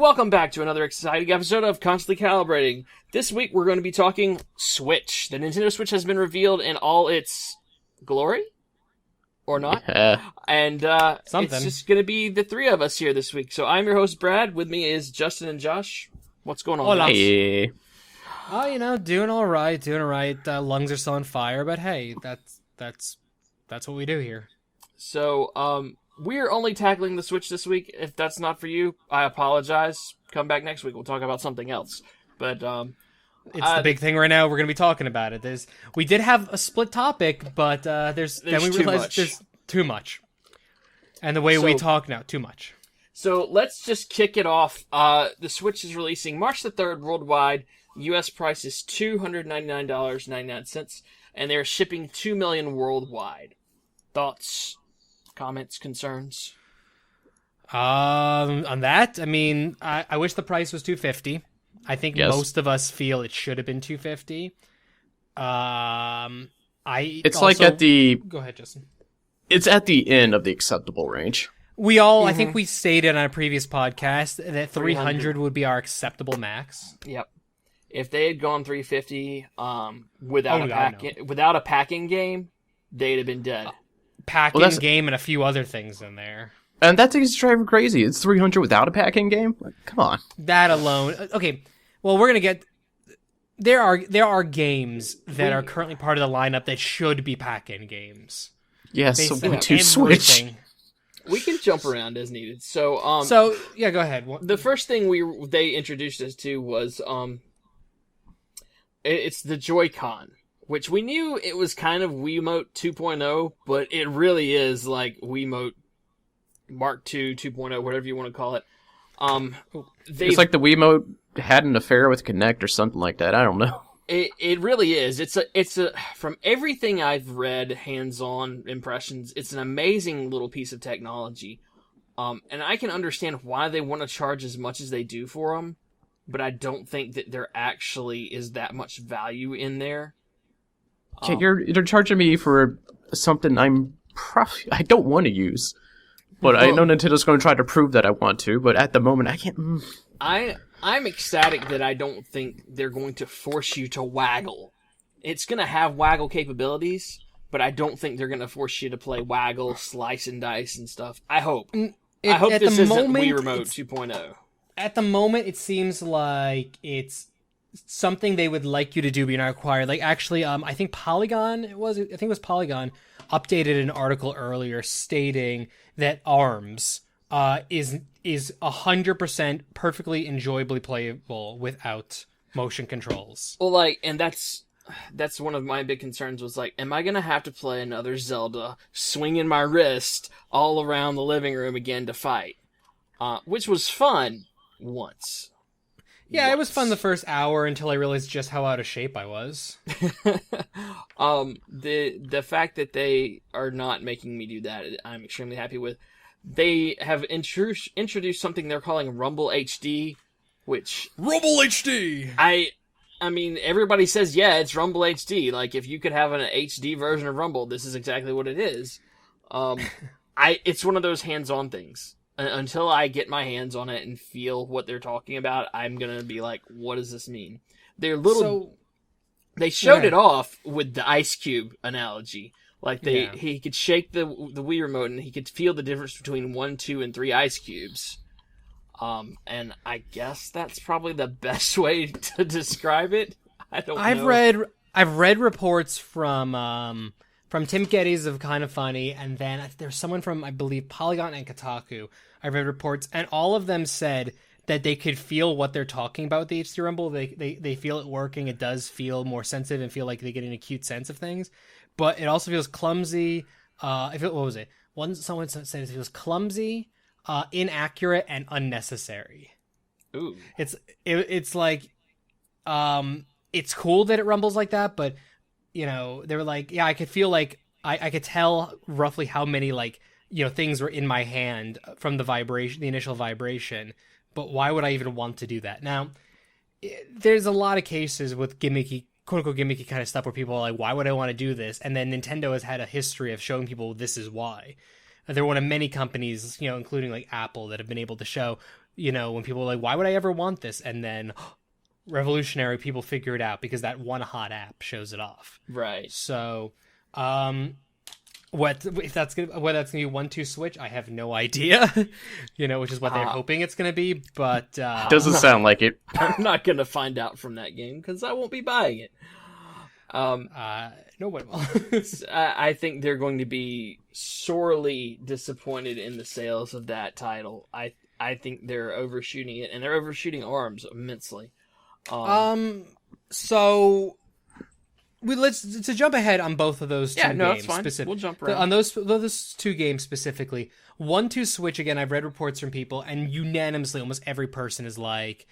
Welcome back to another exciting episode of Constantly Calibrating. This week we're going to be talking Switch. The Nintendo Switch has been revealed in all its glory? Or not? Yeah. And it's just going to be the three of us here this week. So I'm your host, Brad. With me is Justin and Josh. What's going on? Hola. Hey. Oh, doing all right. Lungs are still on fire, but hey, that's what we do here. So, we're only tackling the Switch this week. If that's not for you, I apologize. Come back next week. We'll talk about something else. But, it's the big thing right now. We're going to be talking about it. We did have a split topic, but then we realized there's too much. And the way we talk now, too much. So let's just kick it off. The Switch is releasing March the 3rd worldwide. U.S. price is $299.99, and they're shipping 2 million worldwide. Thoughts? Comments, concerns? On that, I mean, I wish the price was $250. I think most of us feel it should have been $250. It's like at the... Go ahead, Justin. It's at the end of the acceptable range. I think we stated on a previous podcast that 300 would be our acceptable max. Yep. If they had gone 350 without a packing game, they'd have been dead. Packing game and a few other things in there. And that thing's driving crazy. It's 300 without a packing game? Like, come on. That alone. Okay, well, we're going to get... There are games that are currently part of the lineup that should be pack-in games. Yes, so we do Switch. We can jump around as needed. So yeah, go ahead. The first thing they introduced us to was it's the Joy-Con, which we knew it was kind of Wiimote 2.0, but it really is like Wiimote Mark II 2.0, whatever you want to call it. It's like the Wiimote had an affair with Kinect or something like that. I don't know. It really is. It's a from everything I've read, hands-on impressions, it's an amazing little piece of technology. And I can understand why they want to charge as much as they do for them, but I don't think that there actually is that much value in there. You're charging me for something I don't want to use. But I know Nintendo's going to try to prove that I want to, but at the moment I can't. I'm ecstatic that I don't think they're going to force you to waggle. It's going to have waggle capabilities, but I don't think they're going to force you to play waggle, slice and dice and stuff. I hope. I hope this isn't Wii Remote 2.0. At the moment, it seems like it's something they would like you to do, but you're not required. Like, actually, I think Polygon, updated an article earlier stating that ARMS is 100% perfectly enjoyably playable without motion controls. Well, and that's one of my big concerns was, am I going to have to play another Zelda swinging my wrist all around the living room again to fight? Which was fun once. Yeah, it was fun the first hour until I realized just how out of shape I was. The fact that they are not making me do that, I'm extremely happy with. They have introduced something they're calling Rumble HD, which... Rumble HD! I mean, everybody says, yeah, it's Rumble HD. Like, if you could have an HD version of Rumble, this is exactly what it is. It's one of those hands-on things. Until I get my hands on it and feel what they're talking about, I'm gonna be like, what does this mean? They showed it off with the ice cube analogy. He could shake the Wii remote and he could feel the difference between 1, 2, and 3 ice cubes. And I guess that's probably the best way to describe it. I don't know. I've read reports from Tim Geddes of Kind of Funny, and then there's someone from, I believe, Polygon and Kotaku. I read reports, and all of them said that they could feel what they're talking about with the HD Rumble. They feel it working. It does feel more sensitive and feel like they get an acute sense of things. But it also feels clumsy. What was it? Someone said it feels clumsy, inaccurate, and unnecessary. Ooh. It's like, it's cool that it rumbles like that, but... they were like, yeah, I could feel like I could tell roughly how many things were in my hand from the initial vibration. But why would I even want to do that? Now, there's a lot of cases with gimmicky, quote unquote gimmicky kind of stuff where people are like, why would I want to do this? And then Nintendo has had a history of showing people this is why. They're one of many companies, including like Apple, that have been able to show when people are like, why would I ever want this? And then revolutionary, people figure it out because that one hot app shows it off. Right. So, whether that's gonna be 1-2 switch, I have no idea. Which is what they're hoping it's gonna be, but doesn't sound like it. I'm not gonna find out from that game because I won't be buying it. No one will. I think they're going to be sorely disappointed in the sales of that title. I think they're overshooting it, and they're overshooting ARMS immensely. So let's to jump ahead on both of those two games. That's fine. We'll jump around. On those two games specifically. 1-2 switch, again, I've read reports from people, and unanimously, almost every person is like,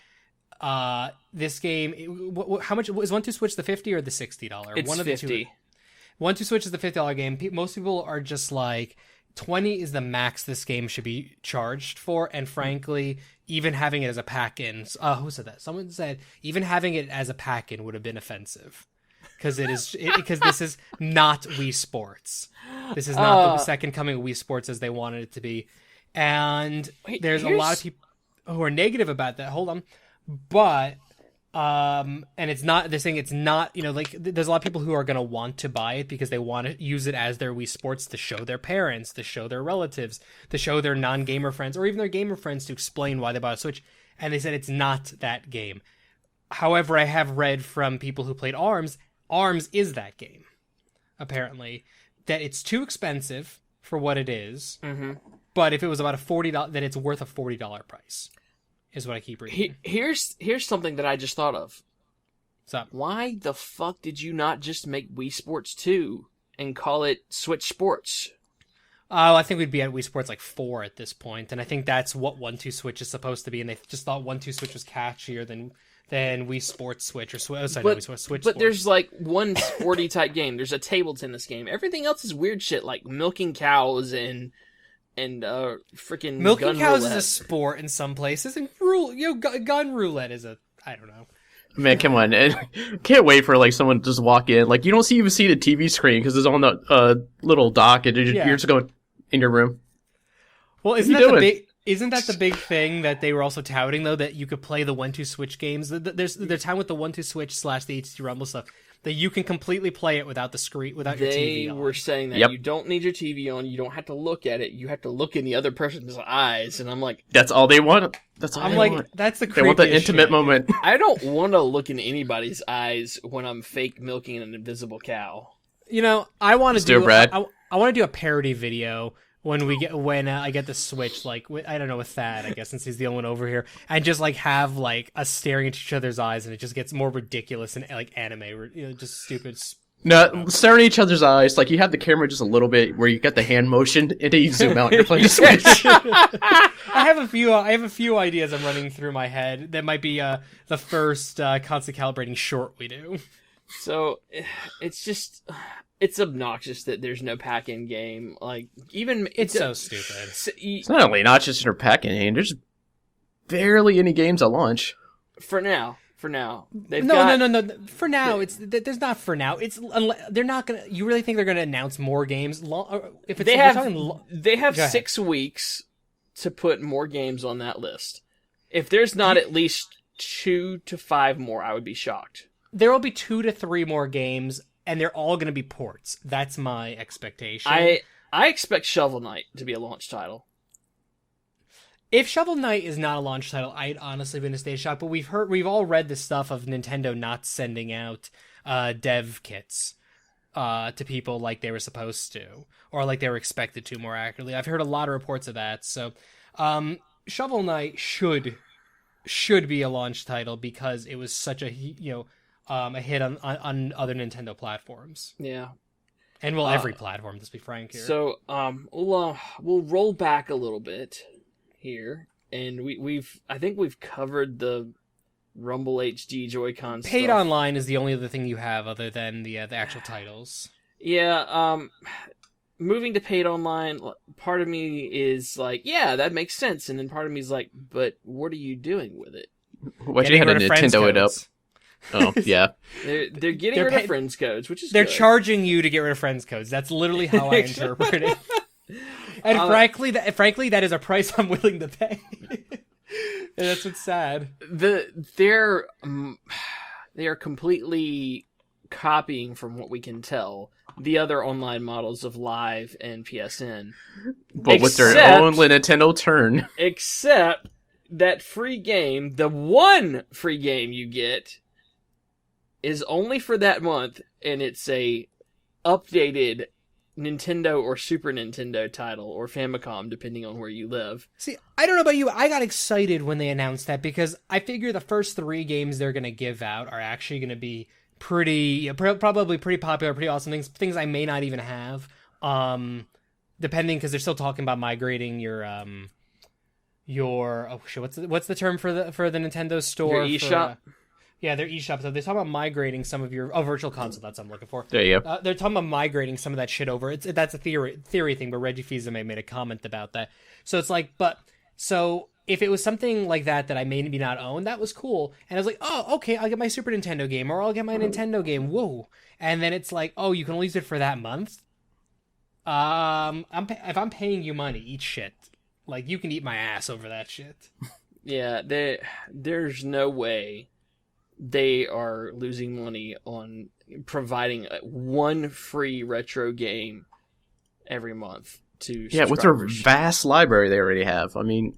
this game. How much is 1-2 switch? The $50 or the $60? It's one of $50. The two. 1-2 switch is the $50 game. Most people are just like, 20 is the max this game should be charged for, and frankly, even having it as a pack-in. Who said that? Someone said even having it as a pack-in would have been offensive. Because this is not Wii Sports. This is not the second coming of Wii Sports as they wanted it to be. And there's a lot of people who are negative about that. Hold on. But, and it's not, they're saying it's not, there's a lot of people who are going to want to buy it because they want to use it as their Wii Sports to show their parents, to show their relatives, to show their non-gamer friends, or even their gamer friends to explain why they bought a Switch. And they said it's not that game. However, I have read from people who played ARMS is that game, apparently, that it's too expensive for what it is, but if it was about $40, then it's worth a $40 price, is what I keep reading. Here's something that I just thought of. What's up? Why the fuck did you not just make Wii Sports 2 and call it Switch Sports? Oh, I think we'd be at Wii Sports 4 at this point, and I think that's what 1-2 Switch is supposed to be, and they just thought 1-2 Switch was catchier than Wii Sports Switch or Switch. Switch. But there's one sporty type game. There's a table tennis game. Everything else is weird shit like milking cows and freaking milking cows roulette. is a sport in some places, and gun roulette is I don't know. Man, come on! Can't wait for someone to just walk in. You don't even see the TV screen because it's on the little dock, and you're just going in your room. Well, isn't that the big thing that they were also touting, though, that you could play the 1-2 Switch games? There's time with the 1-2 Switch / the HD Rumble stuff that you can completely play it without the screen, without your TV on. They were saying that you don't need your TV on, you don't have to look at it, you have to look in the other person's eyes, and I'm like... That's all they want. That's all they want. That's the creepiest They want the intimate shit. moment. I don't want to look in anybody's eyes when I'm fake milking an invisible cow. I want to do... Brad. I want to do a parody video when I get the Switch, I don't know, with Thad, I guess, since he's the only one over here, and just have us staring into each other's eyes, and it just gets more ridiculous and anime, just stupid. No, staring at each other's eyes, you have the camera just a little bit where you got the hand motion, and then you zoom out and you're playing the Switch. I have a few ideas I'm running through my head that might be the first constant calibrating short we do. So it's just... It's obnoxious that there's no pack-in game. It's so stupid. It's not only not just in her pack-in game. There's barely any games at launch. For now. No. For now, there's not for now. They're not gonna. You really think they're gonna announce more games? They have 6 weeks to put more games on that list. If there's not at least 2 to 5 more, I would be shocked. There will be 2 to 3 more games. And they're all going to be ports. That's my expectation. I expect Shovel Knight to be a launch title. If Shovel Knight is not a launch title, I'd honestly been a stage shock. But we've all read the stuff of Nintendo not sending out dev kits to people like they were supposed to, or like they were expected to, more accurately. I've heard a lot of reports of that. So Shovel Knight should be a launch title because it was such a a hit on other Nintendo platforms. Yeah. And every platform, let's be frank here. So we'll roll back a little bit here, and I think we've covered the Rumble HD Joy-Con stuff. Paid online is the only other thing you have other than the actual titles. Yeah, moving to paid online, part of me is like, yeah, that makes sense, and then part of me is like, but what are you doing with it? What, you had to Nintendo it up? Oh, yeah. They're getting rid of friends codes, which is They're good. charging you to get rid of friends codes. That's literally how I interpret it. And frankly, that is a price I'm willing to pay. That's what's sad. They are completely copying, from what we can tell, the other online models of Live and PSN, but with their own Nintendo turn. Except that free game, the one free game you get, is only for that month, and it's a updated Nintendo or Super Nintendo title, or Famicom, depending on where you live. See, I don't know about you, I got excited when they announced that, because I figure the first 3 games they're going to give out are actually going to be probably pretty popular, pretty awesome things I may not even have, depending, because they're still talking about migrating your oh shit, what's the term for the Nintendo store? Your eShop. Yeah, their eShop. So they're talking about migrating some of your virtual console. That's what I'm looking for. There you go. They're talking about migrating some of that shit over. That's a theory thing, but Reggie Fils-Aimé made a comment about that. So it's like, so if it was something like that I may maybe not own, that was cool. And I was like, oh, okay, I'll get my Super Nintendo game, or I'll get my Nintendo game. Whoa! And then it's like, oh, you can only use it for that month. If I'm paying you money, eat shit. Like, you can eat my ass over that shit. Yeah, there's no way they are losing money on providing one free retro game every month to subscribers. With their vast library they already have. I mean,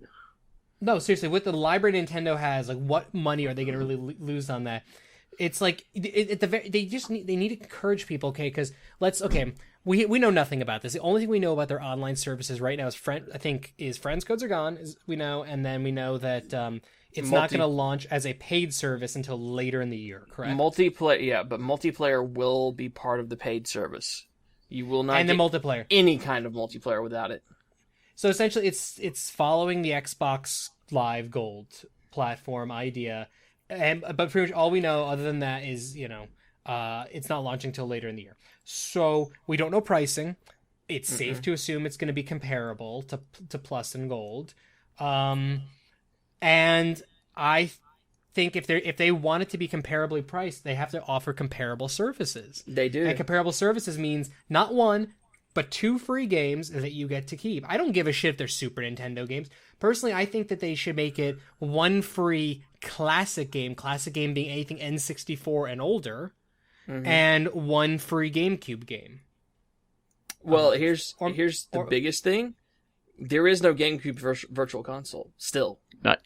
no, seriously, with the library Nintendo has, like, what money are they going to really lose on that? It's like they need to encourage people, okay? Because we know nothing about this. The only thing we know about their online services right now is friends codes are gone, as we know, and then we know that it's not going to launch as a paid service until later in the year. Correct? Multiplayer, yeah, but multiplayer will be part of the paid service. You will not get multiplayer, any kind of multiplayer without it. So essentially, it's following the Xbox Live Gold platform idea. But pretty much all we know other than that is, it's not launching till later in the year. So we don't know pricing. It's safe to assume it's going to be comparable to Plus and Gold. And I think if they want it to be comparably priced, they have to offer comparable services. They do. And comparable services means not one, but 2 free games that you get to keep. I don't give a shit if they're Super Nintendo games. Personally, I think that they should make it 1 free classic game being anything N64 and older, and 1 free GameCube game. Well, here's the biggest thing. There is no GameCube virtual console still. But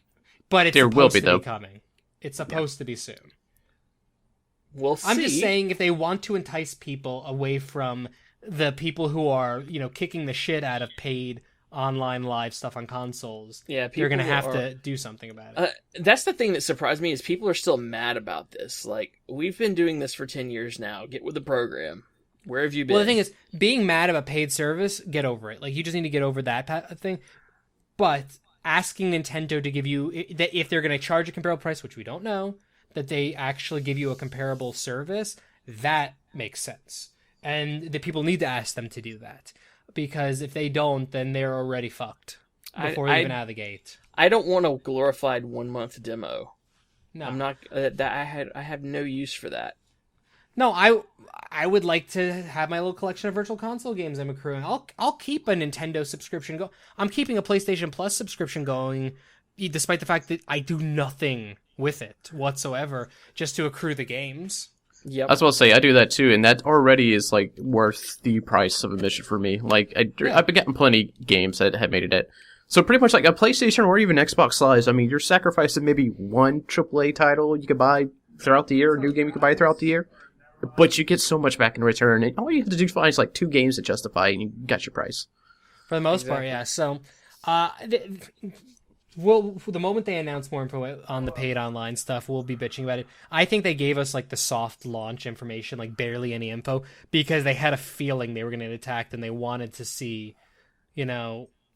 it's supposed to be coming. It's supposed to be soon. We'll see. I'm just saying, if they want to entice people away from the people who are, kicking the shit out of paid online live stuff on consoles, you're going to have to do something about it. That's the thing that surprised me, is people are still mad about this. Like, we've been doing this for 10 years now. Get with the program. Where have you been? Well, the thing is, being mad about paid service, get over it. Like, you just need to get over that thing. But asking Nintendo to give you, that if they're going to charge a comparable price, which we don't know, that they actually give you a comparable service, that makes sense. And the people need to ask them to do that. Because if they don't, then they're already fucked before they're even out of the gate. I don't want a glorified 1-month demo. No. I'm not. I have no use for that. No, I would like to have my little collection of virtual console games I'm accruing. I'll keep a Nintendo subscription go. I'm keeping a PlayStation Plus subscription going, despite the fact that I do nothing with it whatsoever, just to accrue the games. Yep. I was about to say, I do that too, and that already is like worth the price of admission for me. Like, I've been getting plenty games that have made it at. So pretty much like a PlayStation or even Xbox Live, I mean, you're sacrificing maybe 1 AAA title you could buy throughout the year, a new game you could buy throughout the year, but you get so much back in return, and all you have to do is like 2 games that justify it, and you got your price. For the most part, yeah. So, the moment they announce more info on the paid online stuff, we'll be bitching about it. I think they gave us like the soft launch information, like barely any info, because they had a feeling they were going to get attacked, and they wanted to see,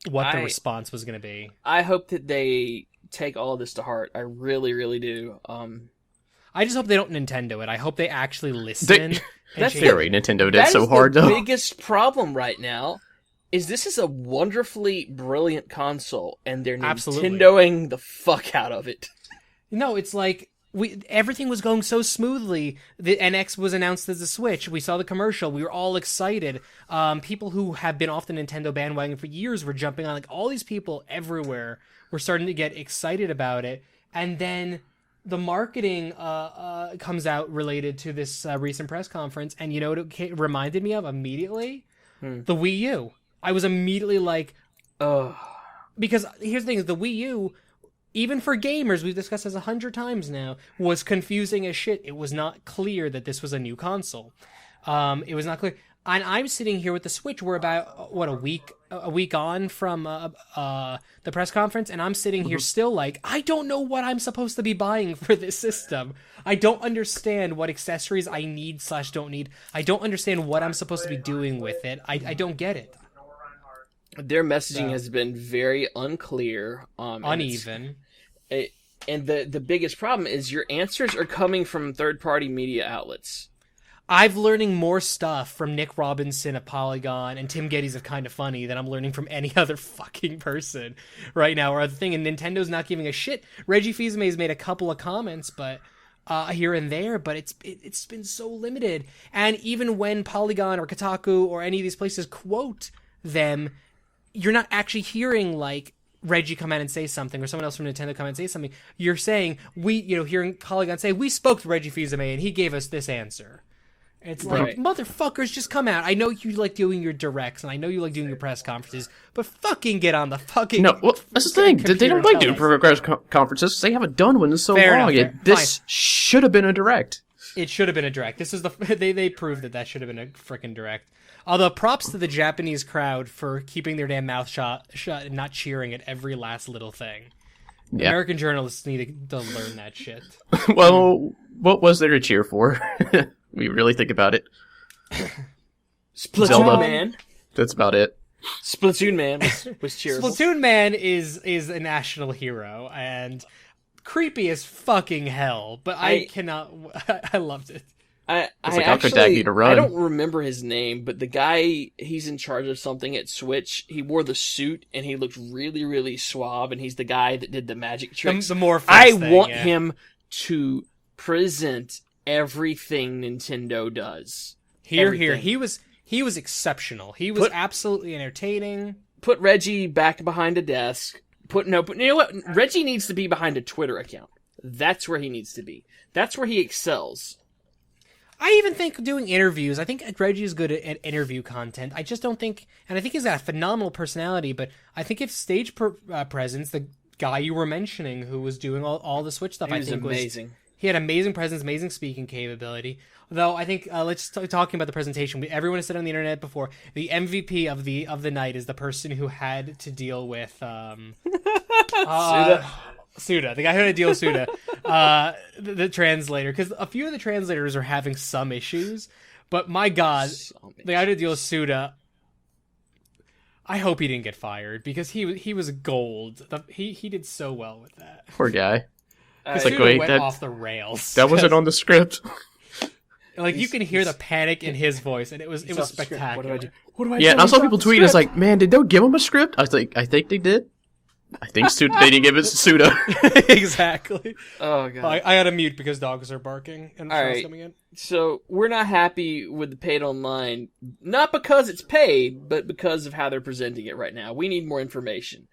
what the response was going to be. I hope that they take all of this to heart. I really, really do. I just hope they don't Nintendo it. I hope they actually listen. That's theory. Nintendo did so hard, though. The biggest problem right now is this is a wonderfully brilliant console, and they're Nintendoing the fuck out of it. No, it's like everything was going so smoothly. The NX was announced as a Switch. We saw the commercial. We were all excited. People who have been off the Nintendo bandwagon for years were jumping on. Like, all these people everywhere were starting to get excited about it. And then the marketing comes out related to this recent press conference. And you know what it reminded me of immediately? The Wii U. I was immediately like, ugh. Because here's the thing, the Wii U, even for gamers, we've discussed this 100 times now, was confusing as shit. It was not clear that this was a new console. It was not clear. And I'm sitting here with the Switch. We're about, a week on from the press conference, and I'm sitting here still like, I don't know what I'm supposed to be buying for this system. I don't understand what accessories I need / don't need. I don't understand what I'm supposed to be doing with it. I don't get it. Their messaging has been very unclear, uneven, and the biggest problem is your answers are coming from third-party media outlets. I'm learning more stuff from Nick Robinson of Polygon and Tim Geddes of Kinda Funny than I'm learning from any other fucking person right now. Or the thing, and Nintendo's not giving a shit. Reggie Fils-Aime's made a couple of comments, but here and there, but it's been so limited. And even when Polygon or Kotaku or any of these places quote them, you're not actually hearing like Reggie come out and say something, or someone else from Nintendo come out and say something. You're saying, hearing Polygon say, we spoke to Reggie Fils-Aime and he gave us this answer. It's like, motherfuckers, just come out. I know you like doing your directs, and I know you like doing your press conferences, but fucking get on the fucking... No, well, that's the thing. They don't like doing press conferences. They haven't done one in so long. This should have been a direct. It should have been a direct. This is they proved that should have been a frickin' direct. Although, props to the Japanese crowd for keeping their damn mouth shut and not cheering at every last little thing. Yeah. American journalists need to learn that shit. Well, what was there to cheer for? We really think about it. Splatoon Man. That's about it. Splatoon Man was cheerful. Splatoon Man is a national hero and creepy as fucking hell. But I cannot. I loved it. How could that be to run? I don't remember his name, but the guy, he's in charge of something at Switch. He wore the suit and he looked really, really suave. And he's the guy that did the magic tricks. The more I want him to present everything Nintendo does. Here. He was exceptional. He was absolutely entertaining. Put Reggie back behind a desk. You know what? Reggie needs to be behind a Twitter account. That's where he needs to be. That's where he excels. I even think doing interviews, I think Reggie is good at interview content. I just don't think, and I think he's got a phenomenal personality, but I think if stage presence, the guy you were mentioning who was doing all the Switch stuff, I think was amazing. He had amazing presence, amazing speaking capability. Though I think talking about the presentation, everyone has said on the internet before, the MVP of the night is the person who had to deal with Suda, the guy who had to deal with Suda, the translator, because a few of the translators are having some issues. But my God, the guy who had to deal with Suda, I hope he didn't get fired because he was gold. He did so well with that. Poor guy. Went off the rails. That wasn't on the script. Like, you can hear the panic in his voice, and it was spectacular. What do I do? What do I do? Yeah, and I saw people tweet, it's like, man, did they give him a script? I think they did. I think they didn't give it to Suda. Exactly. Oh, God. I had to mute because dogs are barking and right. coming in. So, we're not happy with the paid online, not because it's paid, but because of how they're presenting it right now. We need more information.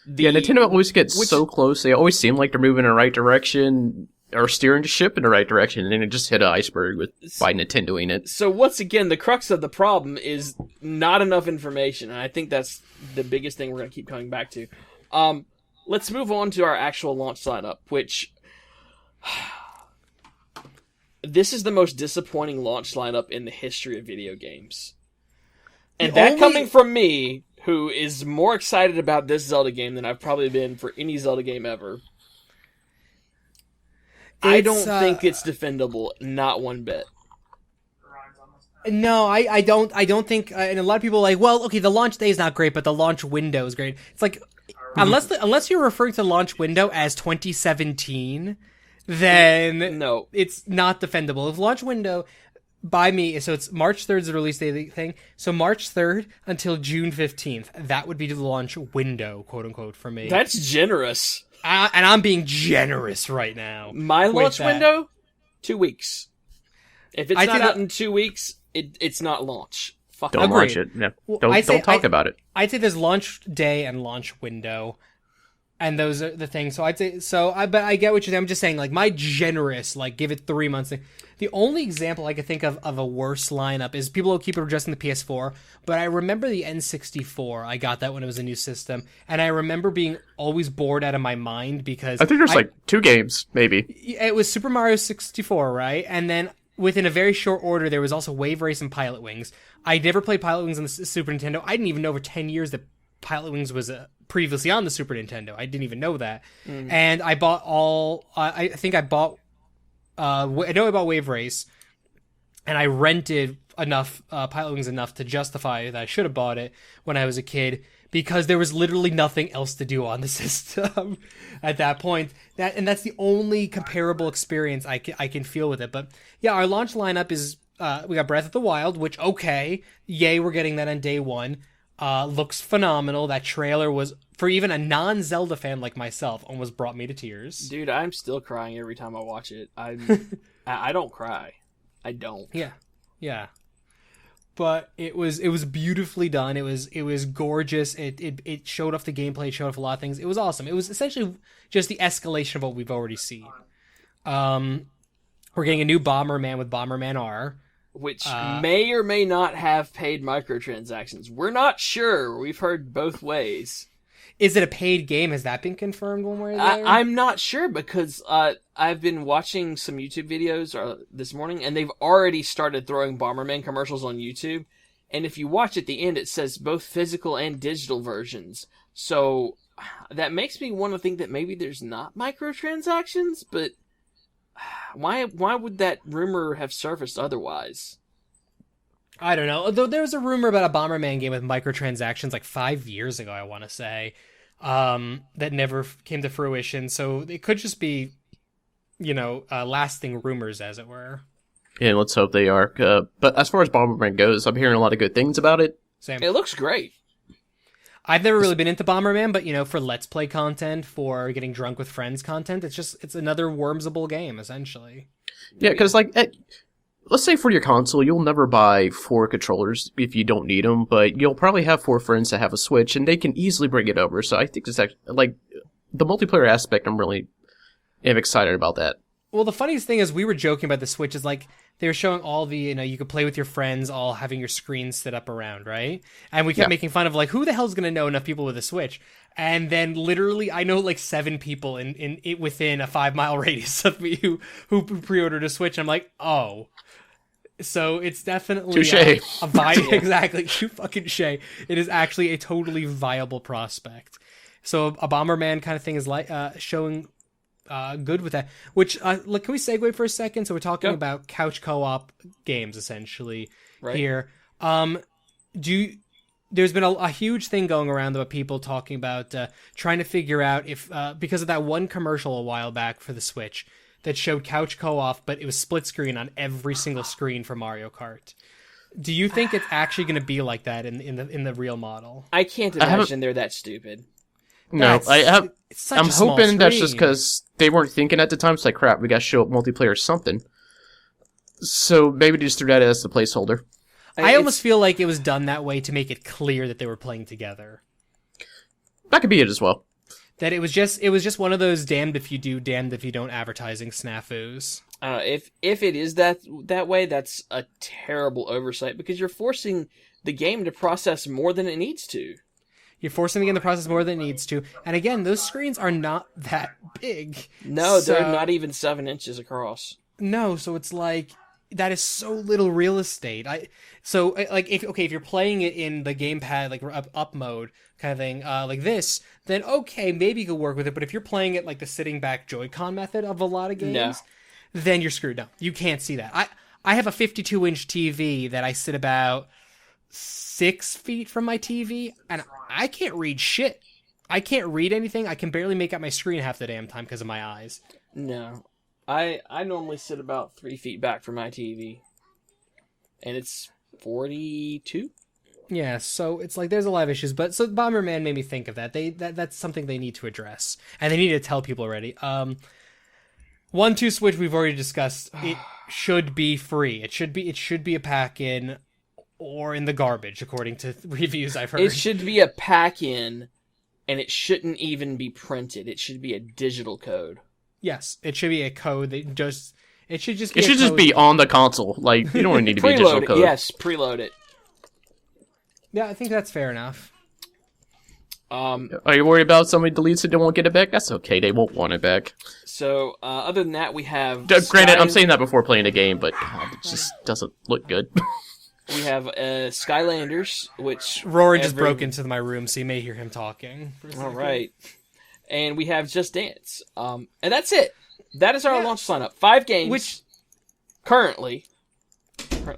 Nintendo always gets so close. They always seem like they're moving in the right direction or steering the ship in the right direction, and then it just hit an iceberg by Nintendoing it. So once again, the crux of the problem is not enough information, and I think that's the biggest thing we're going to keep coming back to. Let's move on to our actual launch lineup, which this is the most disappointing launch lineup in the history of video games. And coming from me, who is more excited about this Zelda game than I've probably been for any Zelda game ever. I don't think it's defendable, not one bit. No, I don't think, and a lot of people are like, well, okay, the launch day is not great, but the launch window is great. It's like, unless you're referring to the launch window as 2017, then no, it's not defendable. If launch window, by me, so it's March 3rd is the release date of the thing. So March 3rd until June 15th, that would be the launch window, quote unquote, for me. That's generous. And I'm being generous right now. My launch window, 2 weeks. If it's not out in 2 weeks, it's not launch. Fuck. Don't launch it. Yeah. Well, don't talk about it. I'd say there's launch day and launch window, and those are the things. So I'd say but I get what you're saying. I'm just saying, like, my generous, like, give it 3 months thing. The only example I could think of a worse lineup is people will keep adjusting the PS4, but I remember the N64. I got that when it was a new system, and I remember being always bored out of my mind because I think there's like 2 games, maybe. It was Super Mario 64, right? And then within a very short order, there was also Wave Race and Pilot Wings. I never played Pilot Wings on the Super Nintendo. I didn't even know for 10 years that Pilot Wings was previously on the Super Nintendo. I didn't even know that. And I bought I think I bought I know about Wave Race, and I rented enough Pilot Wings enough to justify that I should have bought it when I was a kid, because there was literally nothing else to do on the system at that point. That's the only comparable experience I can feel with it. But yeah, our launch lineup is we got Breath of the Wild, which, okay, yay, we're getting that on day one. Looks phenomenal. That trailer was, for even a non-Zelda fan like myself, almost brought me to tears. Dude, I'm still crying every time I watch it. I don't cry. I don't. Yeah. But it was beautifully done. It was gorgeous. It showed off the gameplay. It showed off a lot of things. It was awesome. It was essentially just the escalation of what we've already seen. We're getting a new Bomberman with Bomberman R, which may or may not have paid microtransactions. We're not sure. We've heard both ways. Is it a paid game? Has that been confirmed one way or the other? I'm not sure, because I've been watching some YouTube videos this morning, and they've already started throwing Bomberman commercials on YouTube. And if you watch at the end, it says both physical and digital versions. So that makes me want to think that maybe there's not microtransactions, but why would that rumor have surfaced otherwise? I don't know. Though there was a rumor about a Bomberman game with microtransactions like 5 years ago, I want to say, that never came to fruition. So it could just be, lasting rumors, as it were. Yeah, let's hope they are. But as far as Bomberman goes, I'm hearing a lot of good things about it. Same. It looks great. I've never really been into Bomberman, but, for Let's Play content, for getting drunk with friends content, it's another Wormsable game, essentially. Yeah, because, let's say for your console, you'll never buy 4 controllers if you don't need them, but you'll probably have 4 friends that have a Switch, and they can easily bring it over. So I think it's actually, the multiplayer aspect, I'm really excited about that. Well, the funniest thing is we were joking about the Switch is they were showing all the, you could play with your friends, all having your screens set up around, right? And we kept making fun of who the hell's going to know enough people with a Switch? And then literally I know 7 people in within a 5-mile radius of me who pre-ordered a Switch. I'm like, oh. So it's definitely Touché. a viable, exactly, you fucking shay. It is actually a totally viable prospect. So a Bomberman kind of thing is showing good with that. Which, can we segue for a second? So we're talking about couch co-op games, essentially, here. There's been a huge thing going around about people talking about trying to figure out if, because of that one commercial a while back for the Switch that showed couch co-op, but it was split screen on every single screen for Mario Kart. Do you think it's actually going to be like that in the real model? I can't imagine they're that stupid. No, I'm hoping that's just screen. because they weren't thinking at the time. It's like, crap, we got to show up multiplayer or something. So maybe they just threw that as the placeholder. I almost feel like it was done that way to make it clear that they were playing together. That could be it as well. That it was just one of those damned if you do, damned if you don't advertising snafus. If it is that way, that's a terrible oversight, because you're forcing the game to process more than it needs to. You're forcing the game to process more than it needs to. And again, those screens are not that big. No, they're not even 7 inches across. No, so it's that is so little real estate. If you're playing it in the gamepad, up mode kind of thing, like this, then okay, maybe you could work with it. But if you're playing it like the sitting back Joy-Con method of a lot of games, then you're screwed. No, you can't see that. I have a 52-inch TV that I sit about 6 feet from my TV, and I can't read shit. I can't read anything. I can barely make out my screen half the damn time because of my eyes. No. I normally sit about 3 feet back from my TV. and it's 42. Yeah, so it's like there's a lot of issues, but so Bomberman made me think of that. That's something they need to address, and they need to tell people already. 1-2 Switch we've already discussed. It should be free. It should be a pack-in or in the garbage, according to reviews I've heard. It should be a pack-in, and it shouldn't even be printed. It should be a digital code. Yes, it should be a code that just. It should just. It should just be on the console. Like you don't really need to be a digital code. Yes, preload it. Yeah, I think that's fair enough. Are you worried about somebody deletes it and won't get it back? That's okay. They won't want it back. So, other than that, we have... Granted, I'm saying that before playing the game, but God, it just doesn't look good. We have Skylanders, which... Rory just broke into my room, so you may hear him talking. All right. And we have Just Dance. And that's it. That is our launch lineup. 5 games. Which, currently,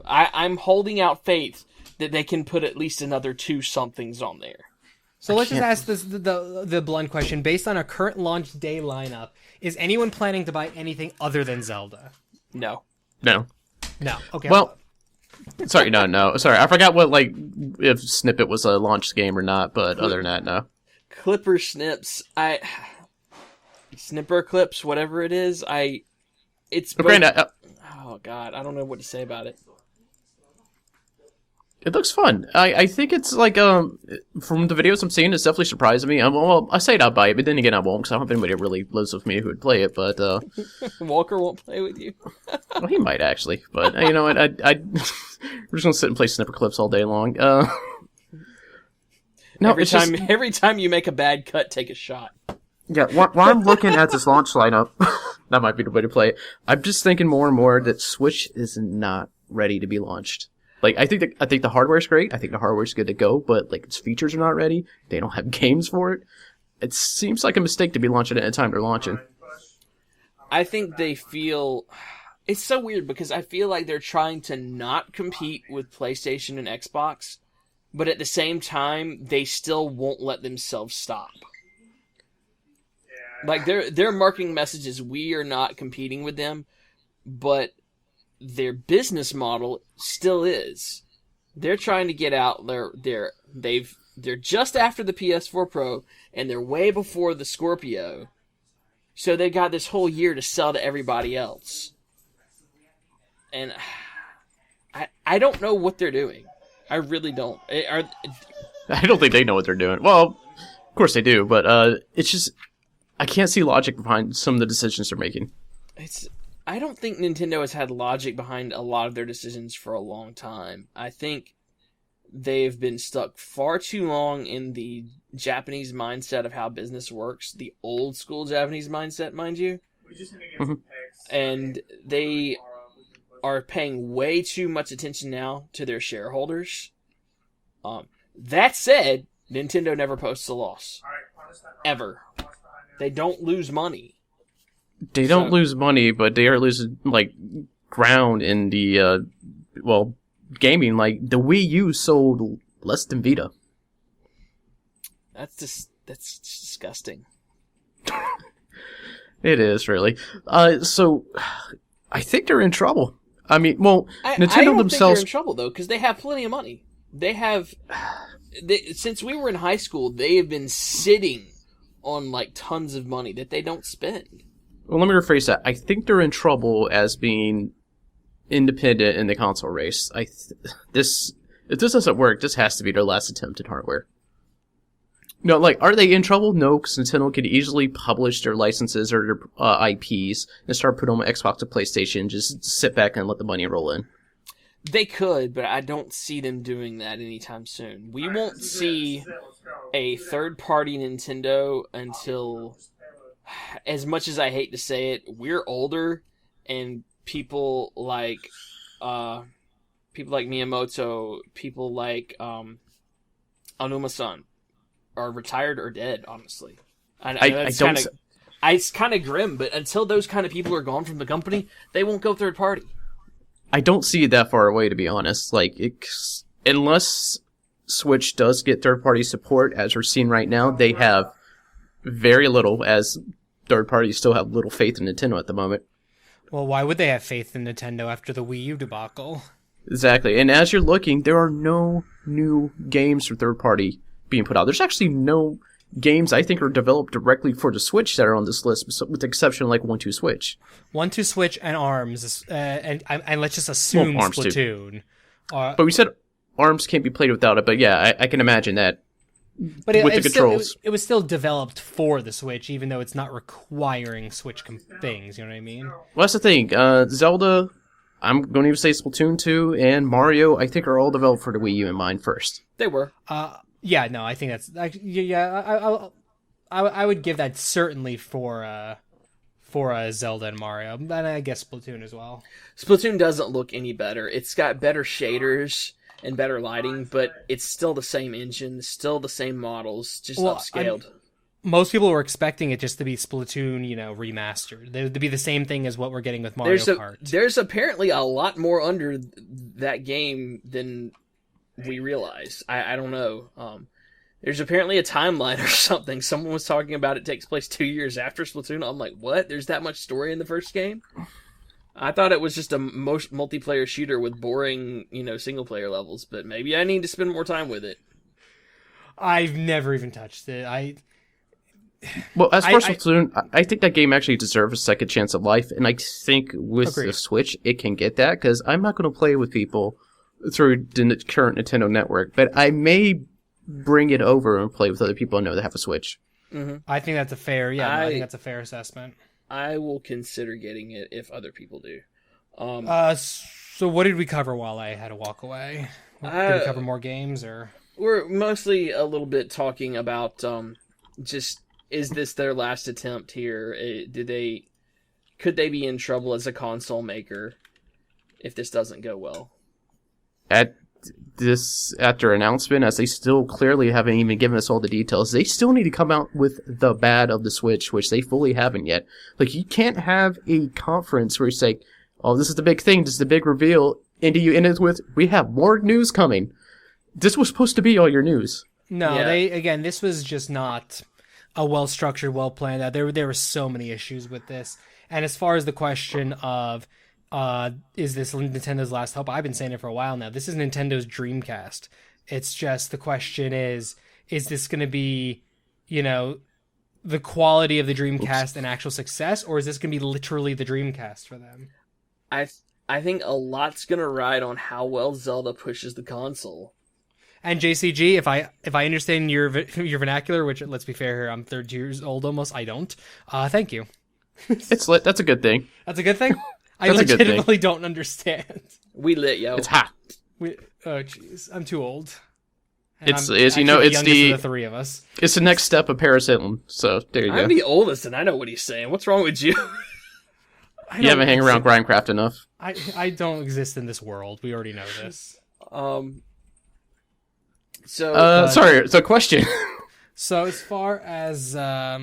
I'm holding out faith that they can put at least another 2 somethings on there. So let's just ask the blunt question. Based on our current launch day lineup, is anyone planning to buy anything other than Zelda? No. No. Okay. Well, sorry, no. Sorry, I forgot if Snippet was a launch game or not, but other than that, no. Clipper Snips, Snipper Clips, whatever it is, it's... Granted, oh, God, I don't know what to say about it. It looks fun. I think it's like, from the videos I'm seeing, it's definitely surprising me. Well, I say I'd buy it, but then again I won't, because I don't have anybody that really lives with me who would play it, but, Walker won't play with you? Well, he might, actually, but, you know what, we're just gonna sit and play Snipper Clips all day long. No, every time you make a bad cut, take a shot. Yeah, while I'm looking at this launch lineup, that might be the way to play it, I'm just thinking more and more that Switch is not ready to be launched. Like, I think the hardware's great. I think the hardware's good to go, but, like, its features are not ready. They don't have games for it. It seems like a mistake to be launching it at a time they're launching. I think they feel... It's so weird, because I feel like they're trying to not compete with PlayStation and Xbox, but at the same time, they still won't let themselves stop. Like, their marketing message is, we are not competing with them, but... their business model still is. They're trying to get out. They're just after the PS4 Pro, and they're way before the Scorpio. So they got this whole year to sell to everybody else. And I don't know what they're doing. I really don't. I don't think they know what they're doing. Well, of course they do, but it's just I can't see logic behind some of the decisions they're making. I don't think Nintendo has had logic behind a lot of their decisions for a long time. I think they've been stuck far too long in the Japanese mindset of how business works, the old school Japanese mindset, mind you. And they are paying way too much attention now to their shareholders. That said, Nintendo never posts a loss. Ever. They don't lose money. They don't lose money, but they are losing, like, ground in the, gaming. Like, the Wii U sold less than Vita. That's disgusting. It is, really. So, I think they're in trouble. I mean, Nintendo themselves... I don't think they're in trouble, though, because they have plenty of money. Since we were in high school, they have been sitting on, like, tons of money that they don't spend. Well, let me rephrase that. I think they're in trouble as being independent in the console race. If this doesn't work, this has to be their last attempt at hardware. No, like, are they in trouble? No, because Nintendo could easily publish their licenses or their IPs and start putting them on Xbox or PlayStation, just sit back and let the money roll in. They could, but I don't see them doing that anytime soon. We won't see a third-party Nintendo until... As much as I hate to say it, we're older, and people like Miyamoto, people like Aonuma-san are retired or dead. Honestly, it's kind of grim, but until those kind of people are gone from the company, they won't go third party. I don't see it that far away, to be honest. Like, unless Switch does get third party support, as we're seeing right now, they have very little, as third parties still have little faith in Nintendo at the moment. Well, why would they have faith in Nintendo after the Wii U debacle? Exactly. And as you're looking, there are no new games for third party being put out. There's actually no games I think are developed directly for the Switch that are on this list, with the exception of like 1-2-Switch. 1-2-Switch and ARMS, and let's just assume ARMS Splatoon. But we said ARMS can't be played without it, but yeah, I can imagine that. But with the controls. it was still developed for the Switch, even though it's not requiring Switch things, you know what I mean? Well, that's the thing. Zelda, I'm going to even say Splatoon 2, and Mario, I think are all developed for the Wii U in mind first. They were. Yeah, no, I think that's... I would give that certainly for Zelda and Mario, and I guess Splatoon as well. Splatoon doesn't look any better. It's got better shaders and better lighting, but it's still the same engine, still the same models, just upscaled. Most people were expecting it just to be Splatoon, remastered. To be the same thing as what we're getting with Mario Kart. There's apparently a lot more under that game than we realize. I don't know. There's apparently a timeline or something. Someone was talking about it takes place 2 years after Splatoon. I'm like, what? There's that much story in the first game? I thought it was just a multiplayer shooter with boring, single-player levels, but maybe I need to spend more time with it. I've never even touched it. Well, as far as Splatoon, I think that game actually deserves a second chance at life, and I think with the Switch, it can get that, because I'm not going to play with people through the current Nintendo network, but I may bring it over and play with other people I know that have a Switch. Mm-hmm. I think that's a fair, I think that's a fair assessment. I will consider getting it if other people do. So what did we cover while I had to walk away? Did we cover more games, or? We're mostly a little bit talking about just, is this their last attempt here? Could they be in trouble as a console maker if this doesn't go well? At their announcement, as they still clearly haven't even given us all the details, they still need to come out with the bad of the Switch, which they fully haven't yet. Like, you can't have a conference where you say, oh, this is the big thing, this is the big reveal, and you end it with, we have more news coming. This was supposed to be all your news. No, this was just not a well-structured, well-planned. There were so many issues with this. And as far as the question of, is this Nintendo's last hope? I've been saying it for a while now. This is Nintendo's Dreamcast. It's just, the question is this going to be, the quality of the Dreamcast and actual success, or is this going to be literally the Dreamcast for them? I think a lot's going to ride on how well Zelda pushes the console. And JCG, if I understand your vernacular, which, let's be fair here, I'm 30 years old almost, I don't. Thank you. It's lit. That's a good thing. That's a good thing? I legitimately don't understand. We lit, yo. It's hot. Oh, jeez. I'm too old. And it's the youngest of the three of us. It's the next step of Paris Hilton. So there you go. I'm the oldest, and I know what he's saying. What's wrong with you? You haven't hang around Grindcraft enough. I don't exist in this world. We already know this. Sorry. So question. So as far as I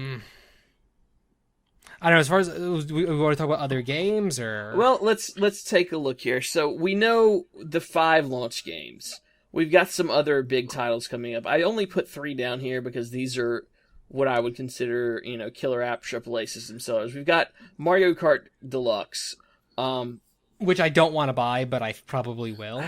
don't know, as far as we want to talk about other games, or well, let's take a look here. So we know the 5 launch games. We've got some other big titles coming up. I only put 3 down here because these are what I would consider, killer app AAA system sellers. We've got Mario Kart Deluxe, which I don't want to buy, but I probably will.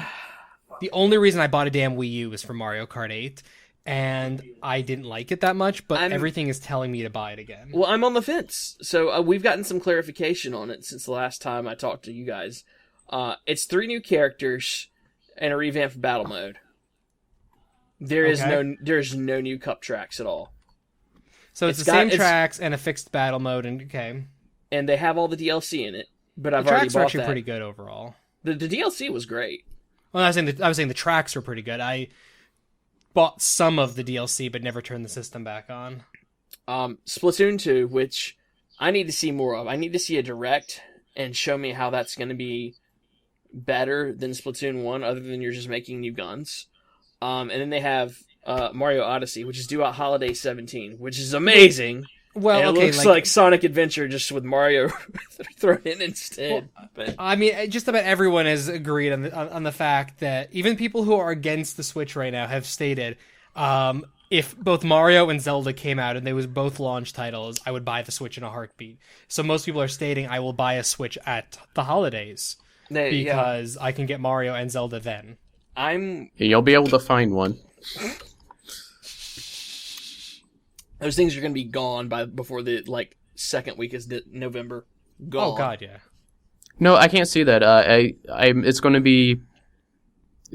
The only reason I bought a damn Wii U was for Mario Kart 8, and I didn't like it that much, but everything is telling me to buy it again. Well, I'm on the fence. So we've gotten some clarification on it since the last time I talked to you guys. It's 3 new characters and a revamped battle mode. There's no new cup tracks at all. So it's the same tracks and a fixed battle mode, and and they have all the DLC in it. But I've already bought that. The tracks are actually pretty good overall. The DLC was great. Well, I was saying the tracks were pretty good. I bought some of the DLC, but never turned the system back on. Splatoon 2, which I need to see more of. I need to see a direct and show me how that's going to be better than Splatoon 1, other than you're just making new guns. And then they have Mario Odyssey, which is due out holiday 17, which is amazing. Well, and it looks like Sonic Adventure just with Mario thrown in instead. Well, but I mean, just about everyone has agreed on the fact that even people who are against the Switch right now have stated, if both Mario and Zelda came out and they was both launch titles, I would buy the Switch in a heartbeat. So most people are stating I will buy a Switch at the holidays. because I can get Mario and Zelda then. You'll be able to find one. Those things are going to be gone before the second week is November. Gone. Oh God, yeah. No, I can't see that. It's going to be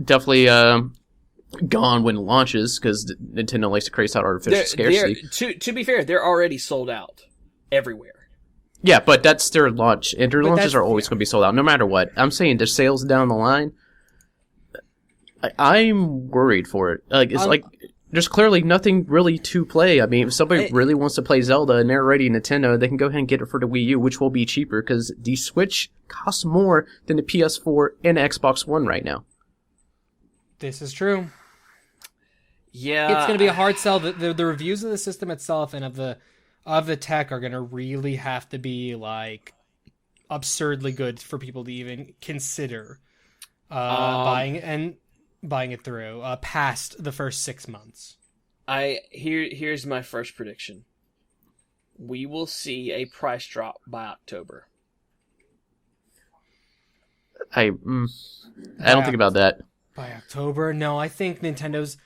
definitely gone when it launches because Nintendo likes to create out artificial scarcity. To be fair, they're already sold out everywhere. Yeah, but that's their launch. And their launches are always going to be sold out, no matter what. I'm saying their sales down the line. I'm worried for it. There's clearly nothing really to play. I mean, if somebody really wants to play Zelda and they're already Nintendo, they can go ahead and get it for the Wii U, which will be cheaper because the Switch costs more than the PS4 and Xbox One right now. This is true. Yeah, it's going to be a hard sell. The reviews of the system itself and of the tech are going to really have to be absurdly good for people to even consider buying it through past the first 6 months. Here's my first prediction. We will see a price drop by October. I don't think about that. By October? No, I think Nintendo's.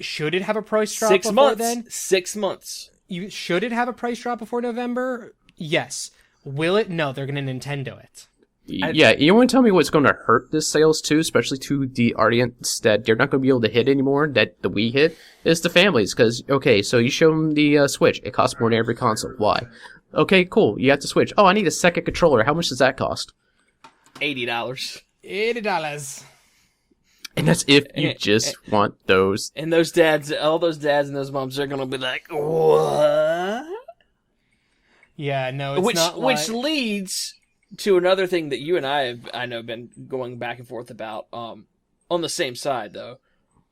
Should it have a price drop 6 before months. then? 6 months. Should it have a price drop before November? Yes. Will it? No, they're going to Nintendo it. Yeah, you want to tell me what's going to hurt this sales too, especially to the audience that they're not going to be able to hit anymore, that the Wii hit, is the families. Because, okay, so you show them the Switch. It costs more than every console. Why? Okay, cool. You have the Switch. Oh, I need a second controller. How much does that cost? $80. $80. And that's if you just want those. And all those dads and those moms are going to be like, what? Yeah, no, it's not Which leads to another thing that you and I have, been going back and forth about, on the same side, though.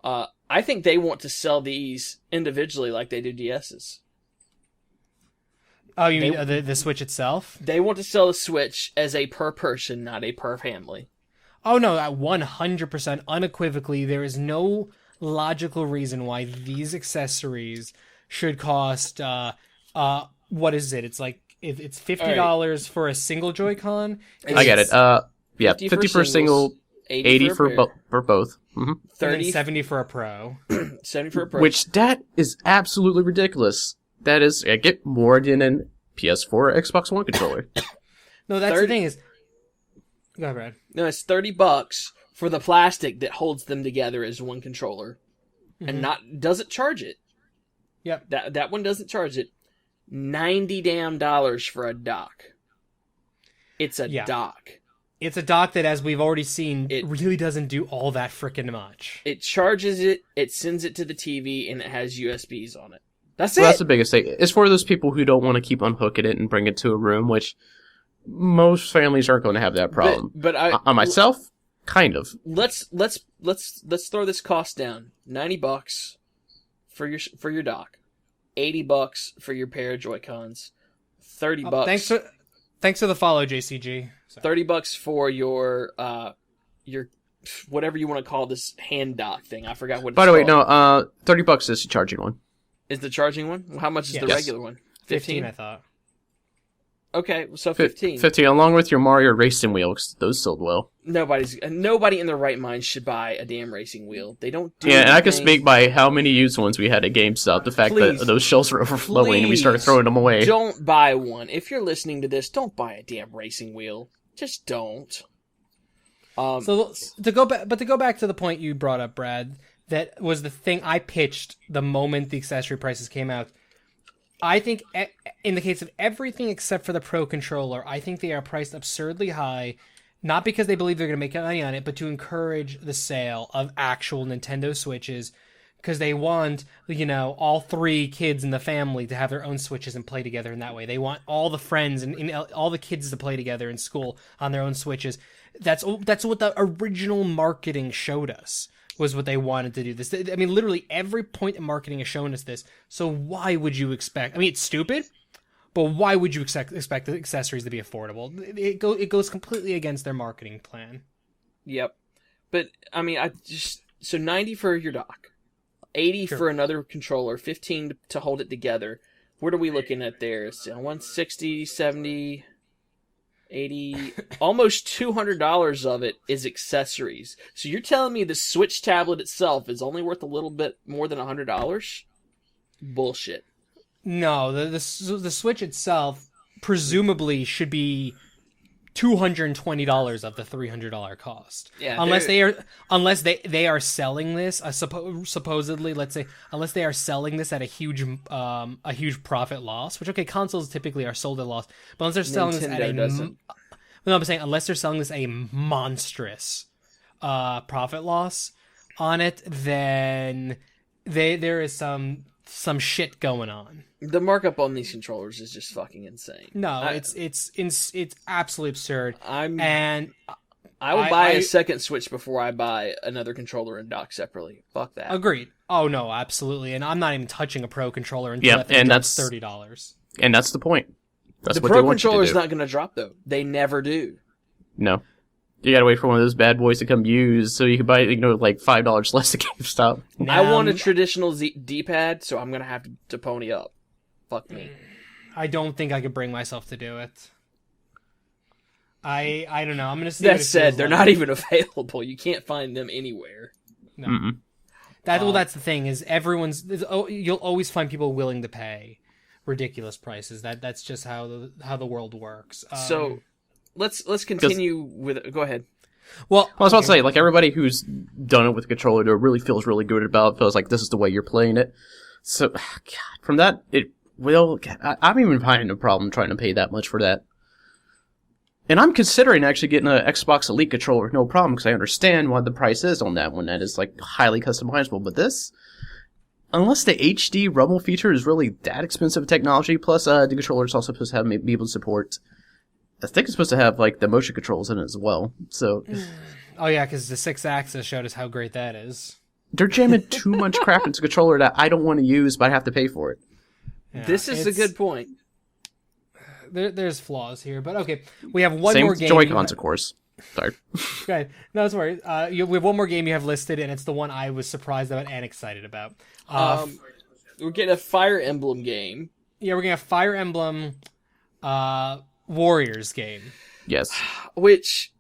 I think they want to sell these individually like they do DS's. Oh, you mean the Switch itself? They want to sell the Switch as a per person, not a per family. Oh, no, 100% unequivocally, there is no logical reason why these accessories should cost, what is it? It's it's $50 for a single Joy-Con. I get it. Yeah, 50 for a single, 80 for both. Mm-hmm. 30, $70 for a Pro. 70 for a Pro. Which, that is absolutely ridiculous. That is, I get more than a PS4 or Xbox One controller. No, that's the thing is... Go ahead, Brad. No, it's $30 for the plastic that holds them together as one controller. Mm-hmm. And doesn't charge it. Yep. That one doesn't charge it. $90 for a dock. It's a dock. It's a dock that, as we've already seen, it really doesn't do all that frickin' much. It charges it, it sends it to the TV, and it has USBs on it. That's That's the biggest thing. It's for those people who don't want to keep unhooking it and bring it to a room, which most families aren't going to have that problem. But on myself, kind of. Let's throw this cost down. $90 for your dock. $80 for your pair of Joy-Cons. $30. Thanks for the follow, JCG. Sorry. $30 for your whatever you want to call this hand dock thing. I forgot what it's called. By the way, no, $30 is the charging one. Is the charging one? How much is the regular one? 15, I thought. Okay, so 15. 15, along with your Mario racing wheels. Those sold well. Nobody in their right mind should buy a damn racing wheel. They don't do Yeah, anything. and I can speak by how many used ones we had at GameStop. The fact that those shelves were overflowing and we started throwing them away. Don't buy one. If you're listening to this, don't buy a damn racing wheel. Just don't. So to go back to the point you brought up, Brad, that was the thing I pitched the moment the accessory prices came out. I think in the case of everything except for the Pro Controller, I think they are priced absurdly high, not because they believe they're going to make money on it, but to encourage the sale of actual Nintendo Switches, because they want, all 3 kids in the family to have their own Switches and play together in that way. They want all the friends and all the kids to play together in school on their own Switches. That's what the original marketing showed us. Was what they wanted to do this. I mean, literally every point in marketing has shown us this. So why would you expect? I mean, it's stupid, but why would you expect the accessories to be affordable? It goes completely against their marketing plan. Yep, but I mean, so 90 for your dock, 80 for another controller, 15 to hold it together. What are we looking at there? So 160, 70. almost $200 of it is accessories. So you're telling me the Switch tablet itself is only worth a little bit more than $100? Bullshit. No, the Switch itself presumably should be $220 of the $300 cost. Yeah, unless they are selling this supposedly, let's say, unless they are selling this at a huge profit loss, which okay, consoles typically are sold at loss, but unless they're selling this at no, I'm saying unless they're selling this at a monstrous profit loss on it, then there is some shit going on. The markup on these controllers is just fucking insane. No, it's absolutely absurd. I would buy a second Switch before I buy another controller and dock separately. Fuck that. Agreed. Oh no, absolutely. And I'm not even touching a Pro controller until that's $30. And that's the point. That's the what Pro they want you to controller's do. not going to drop though. They never do. No. You gotta wait for one of those bad boys to come used so you can buy, like $5 less at GameStop. I want a traditional D-pad, so I'm going to have to pony up. Fuck me. I don't think I could bring myself to do it. I don't know. I'm going to see. That said, they're not even available. You can't find them anywhere. No. Mm-mm. That's the thing is you'll always find people willing to pay ridiculous prices. That's just how the world works. So let's continue with. Go ahead. Well, I was about to say, like, everybody who's done it with a controller really feels really good about it, feels like this is the way you're playing it. So, God, from that, I'm even finding a problem trying to pay that much for that. And I'm considering actually getting an Xbox Elite controller, no problem, because I understand what the price is on that one. That is, like, highly customizable. But this, unless the HD rumble feature is really that expensive technology, plus the controller is also supposed to be able to support, I think it's supposed to have, like, the motion controls in it as well. So, oh yeah, because the 6-axis showed us how great that is. They're jamming too much crap into a controller that I don't want to use, but I have to pay for it. Yeah, this is a good point. There's flaws here, but okay. We have one Same more with game. Joy-Cons, of course. Sorry. Okay. No, it's worry. We have one more game you have listed, and it's the one I was surprised about and excited about. We're getting a Fire Emblem game. Yeah, we're getting a Fire Emblem Warriors game. Yes. Which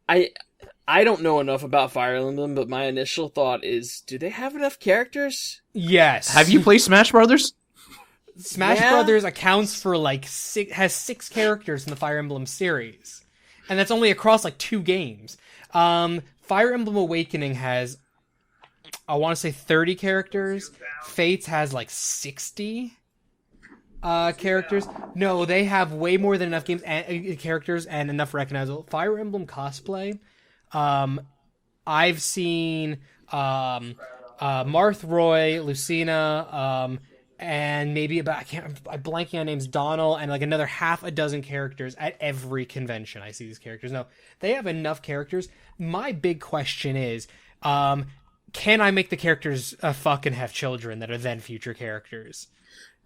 I don't know enough about Fire Emblem, but my initial thought is, do they have enough characters? Yes. Have you played Smash Brothers? Smash Brothers accounts for has 6 characters in the Fire Emblem series, and that's only across 2 games. Fire Emblem Awakening has, I want to say 30 characters. Fates has 60 characters. No, they have way more than enough characters and enough recognizable. Fire Emblem cosplay. I've seen Marth Roy, Lucina, and maybe I'm blanking on names, Donald, and another half a dozen characters at every convention I see these characters. No, they have enough characters. My big question is, can I make the characters fuck and have children that are then future characters?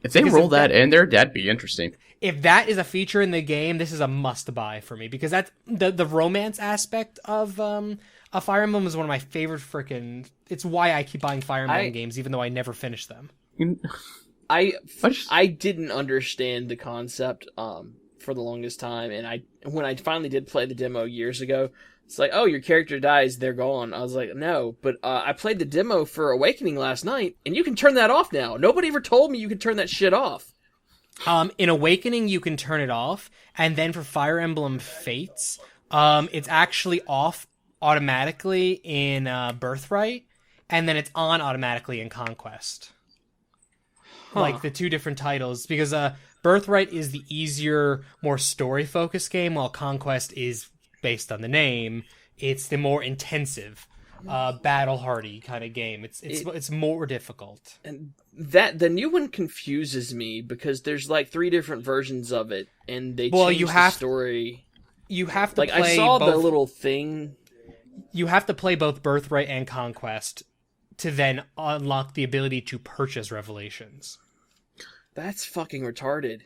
If they roll that in there, that'd be interesting. If that is a feature in the game, this is a must-buy for me, because that's the romance aspect of Fire Emblem is one of my favorite it's why I keep buying Fire Emblem games, even though I never finish them. I didn't understand the concept for the longest time, and when I finally did play the demo years ago, it's like, oh, your character dies, they're gone. I was like, no, but I played the demo for Awakening last night, and you can turn that off now. Nobody ever told me you could turn that shit off. In Awakening, you can turn it off, and then for Fire Emblem Fates, it's actually off automatically in Birthright, and then it's on automatically in Conquest. The 2 different titles, because Birthright is the easier, more story-focused game, while Conquest is, based on the name, it's the more intensive, battle-hardy kind of game. It's more difficult. And the new one confuses me, because there's 3 different versions of it, and they change the story. You have to play I saw both, the little thing. You have to play both Birthright and Conquest to then unlock the ability to purchase Revelations. That's fucking retarded.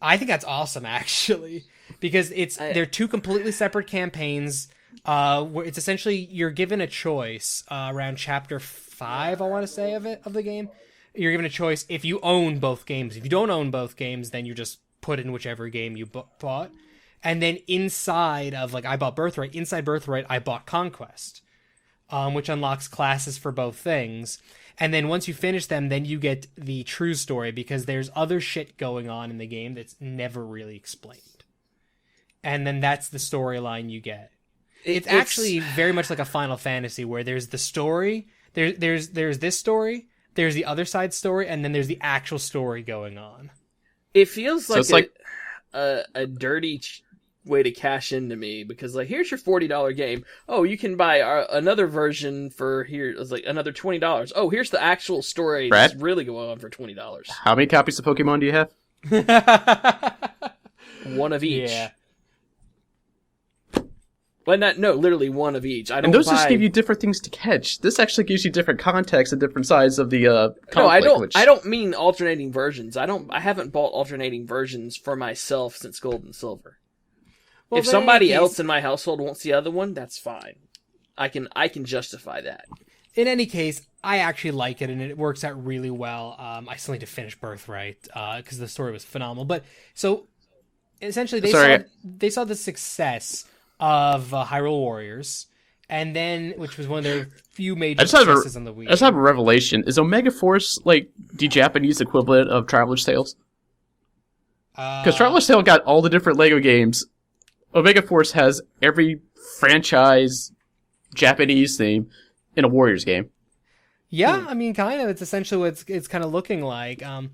I think that's awesome, actually, because they're 2 completely separate campaigns. Where it's essentially you're given a choice around chapter 5, I want to say, of the game. You're given a choice if you own both games. If you don't own both games, then you just put in whichever game you bought. And then inside of, like, I bought Birthright. Inside Birthright, I bought Conquest, which unlocks classes for both things. And then once you finish them, then you get the true story, because there's other shit going on in the game that's never really explained. And then that's the storyline you get. It's actually very much like a Final Fantasy, where there's the story, there's this story, there's the other side story, and then there's the actual story going on. It feels like, it's like a dirty way to cash into me, because, like, here's your $40 game. Oh, you can buy another version for here. It's like another $20. Oh, here's the actual story Brad? that's really going on for $20. How many copies of Pokemon do you have? One of each. Yeah. But literally one of each. I don't And those buy... just give you different things to catch. This actually gives you different context and different sides of the conflict. No, I don't. Which... I don't mean alternating versions. I haven't bought alternating versions for myself since Gold and Silver. Well, if somebody else in my household wants the other one, that's fine. I can justify that. In any case, I actually like it, and it works out really well. I still need to finish Birthright because the story was phenomenal. But so essentially, they saw the success of Hyrule Warriors, and then, which was one of their few major successes on the Wii. I just have a revelation. Is Omega Force like the Japanese equivalent of Traveler's Tales? Because Traveler's Tales got all the different Lego games. Omega Force has every franchise Japanese theme in a Warriors game. Yeah, I mean, kind of. It's essentially what it's kind of looking like. I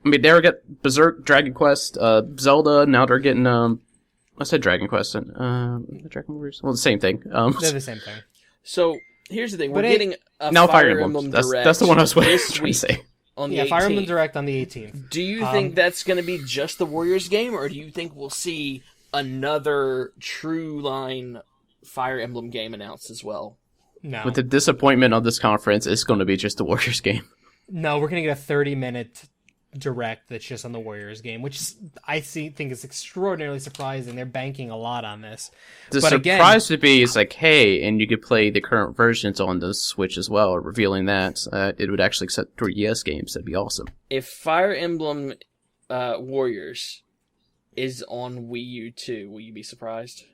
mean, they were get Berserk, Dragon Quest, Zelda. Now they're getting I said Dragon Quest and Dragon Warriors. Well, the same thing. They're the same thing. So here's the thing: we're getting a now Fire Emblem Direct. That's the one I was trying this to week say. On the 18th. Fire Emblem Direct on the 18th. Do you think that's going to be just the Warriors game, or do you think we'll see another true line Fire Emblem game announced as well? No. With the disappointment of this conference, it's going to be just the Warriors game. No, we're going to get a 30-minute direct that's just on the Warriors game, which think is extraordinarily surprising. They're banking a lot on this. The surprise would be is like, hey, and you could play the current versions on the Switch as well, revealing that it would actually accept 3DS games. That'd be awesome. If Fire Emblem Warriors is on Wii U too, will you be surprised?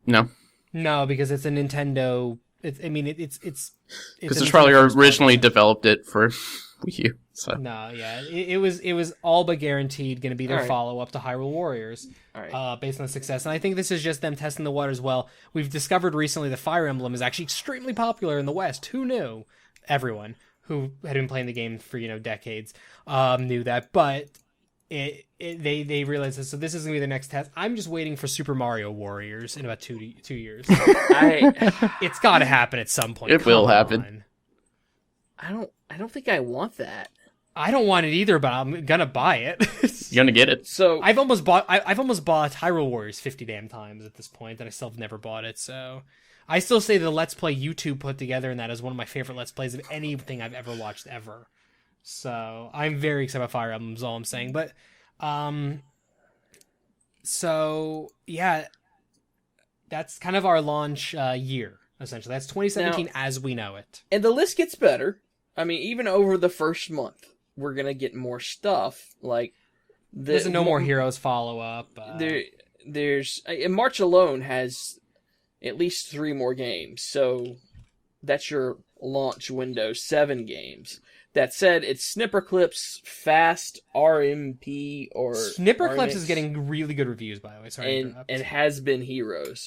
No. No, because it's a Nintendo. It's because it's probably originally developed it for Wii U. So. No, yeah, it was all but guaranteed going to be their follow up to Hyrule Warriors, based on the success. And I think this is just them testing the waters. Well, we've discovered recently that Fire Emblem is actually extremely popular in the West. Who knew? Everyone who had been playing the game for decades knew that, but. They realized this, so this is gonna be the next test. I'm just waiting for Super Mario Warriors in about 2 years. It's got to happen at some point. It will happen. I don't think I want that. I don't want it either, but I'm gonna buy it. You're gonna get it. So I've almost bought Hyrule Warriors 50 damn times at this point, and I still have never bought it. So I still say the Let's Play YouTube put together, and that is one of my favorite Let's Plays of anything I've ever watched ever. So I'm very excited about Fire Emblem is all I'm saying. But so yeah, that's kind of our launch year, essentially. That's 2017 as we know it. And the list gets better. I mean, even over the first month, we're gonna get more stuff. Like there's a No More Heroes follow up. There's March alone has at least 3 more games. So that's your launch window, 7 games. That said, it's Snipperclip's Fast RMP or Snipperclips is getting really good reviews, by the way. Sorry to interrupt. And Has Been Heroes.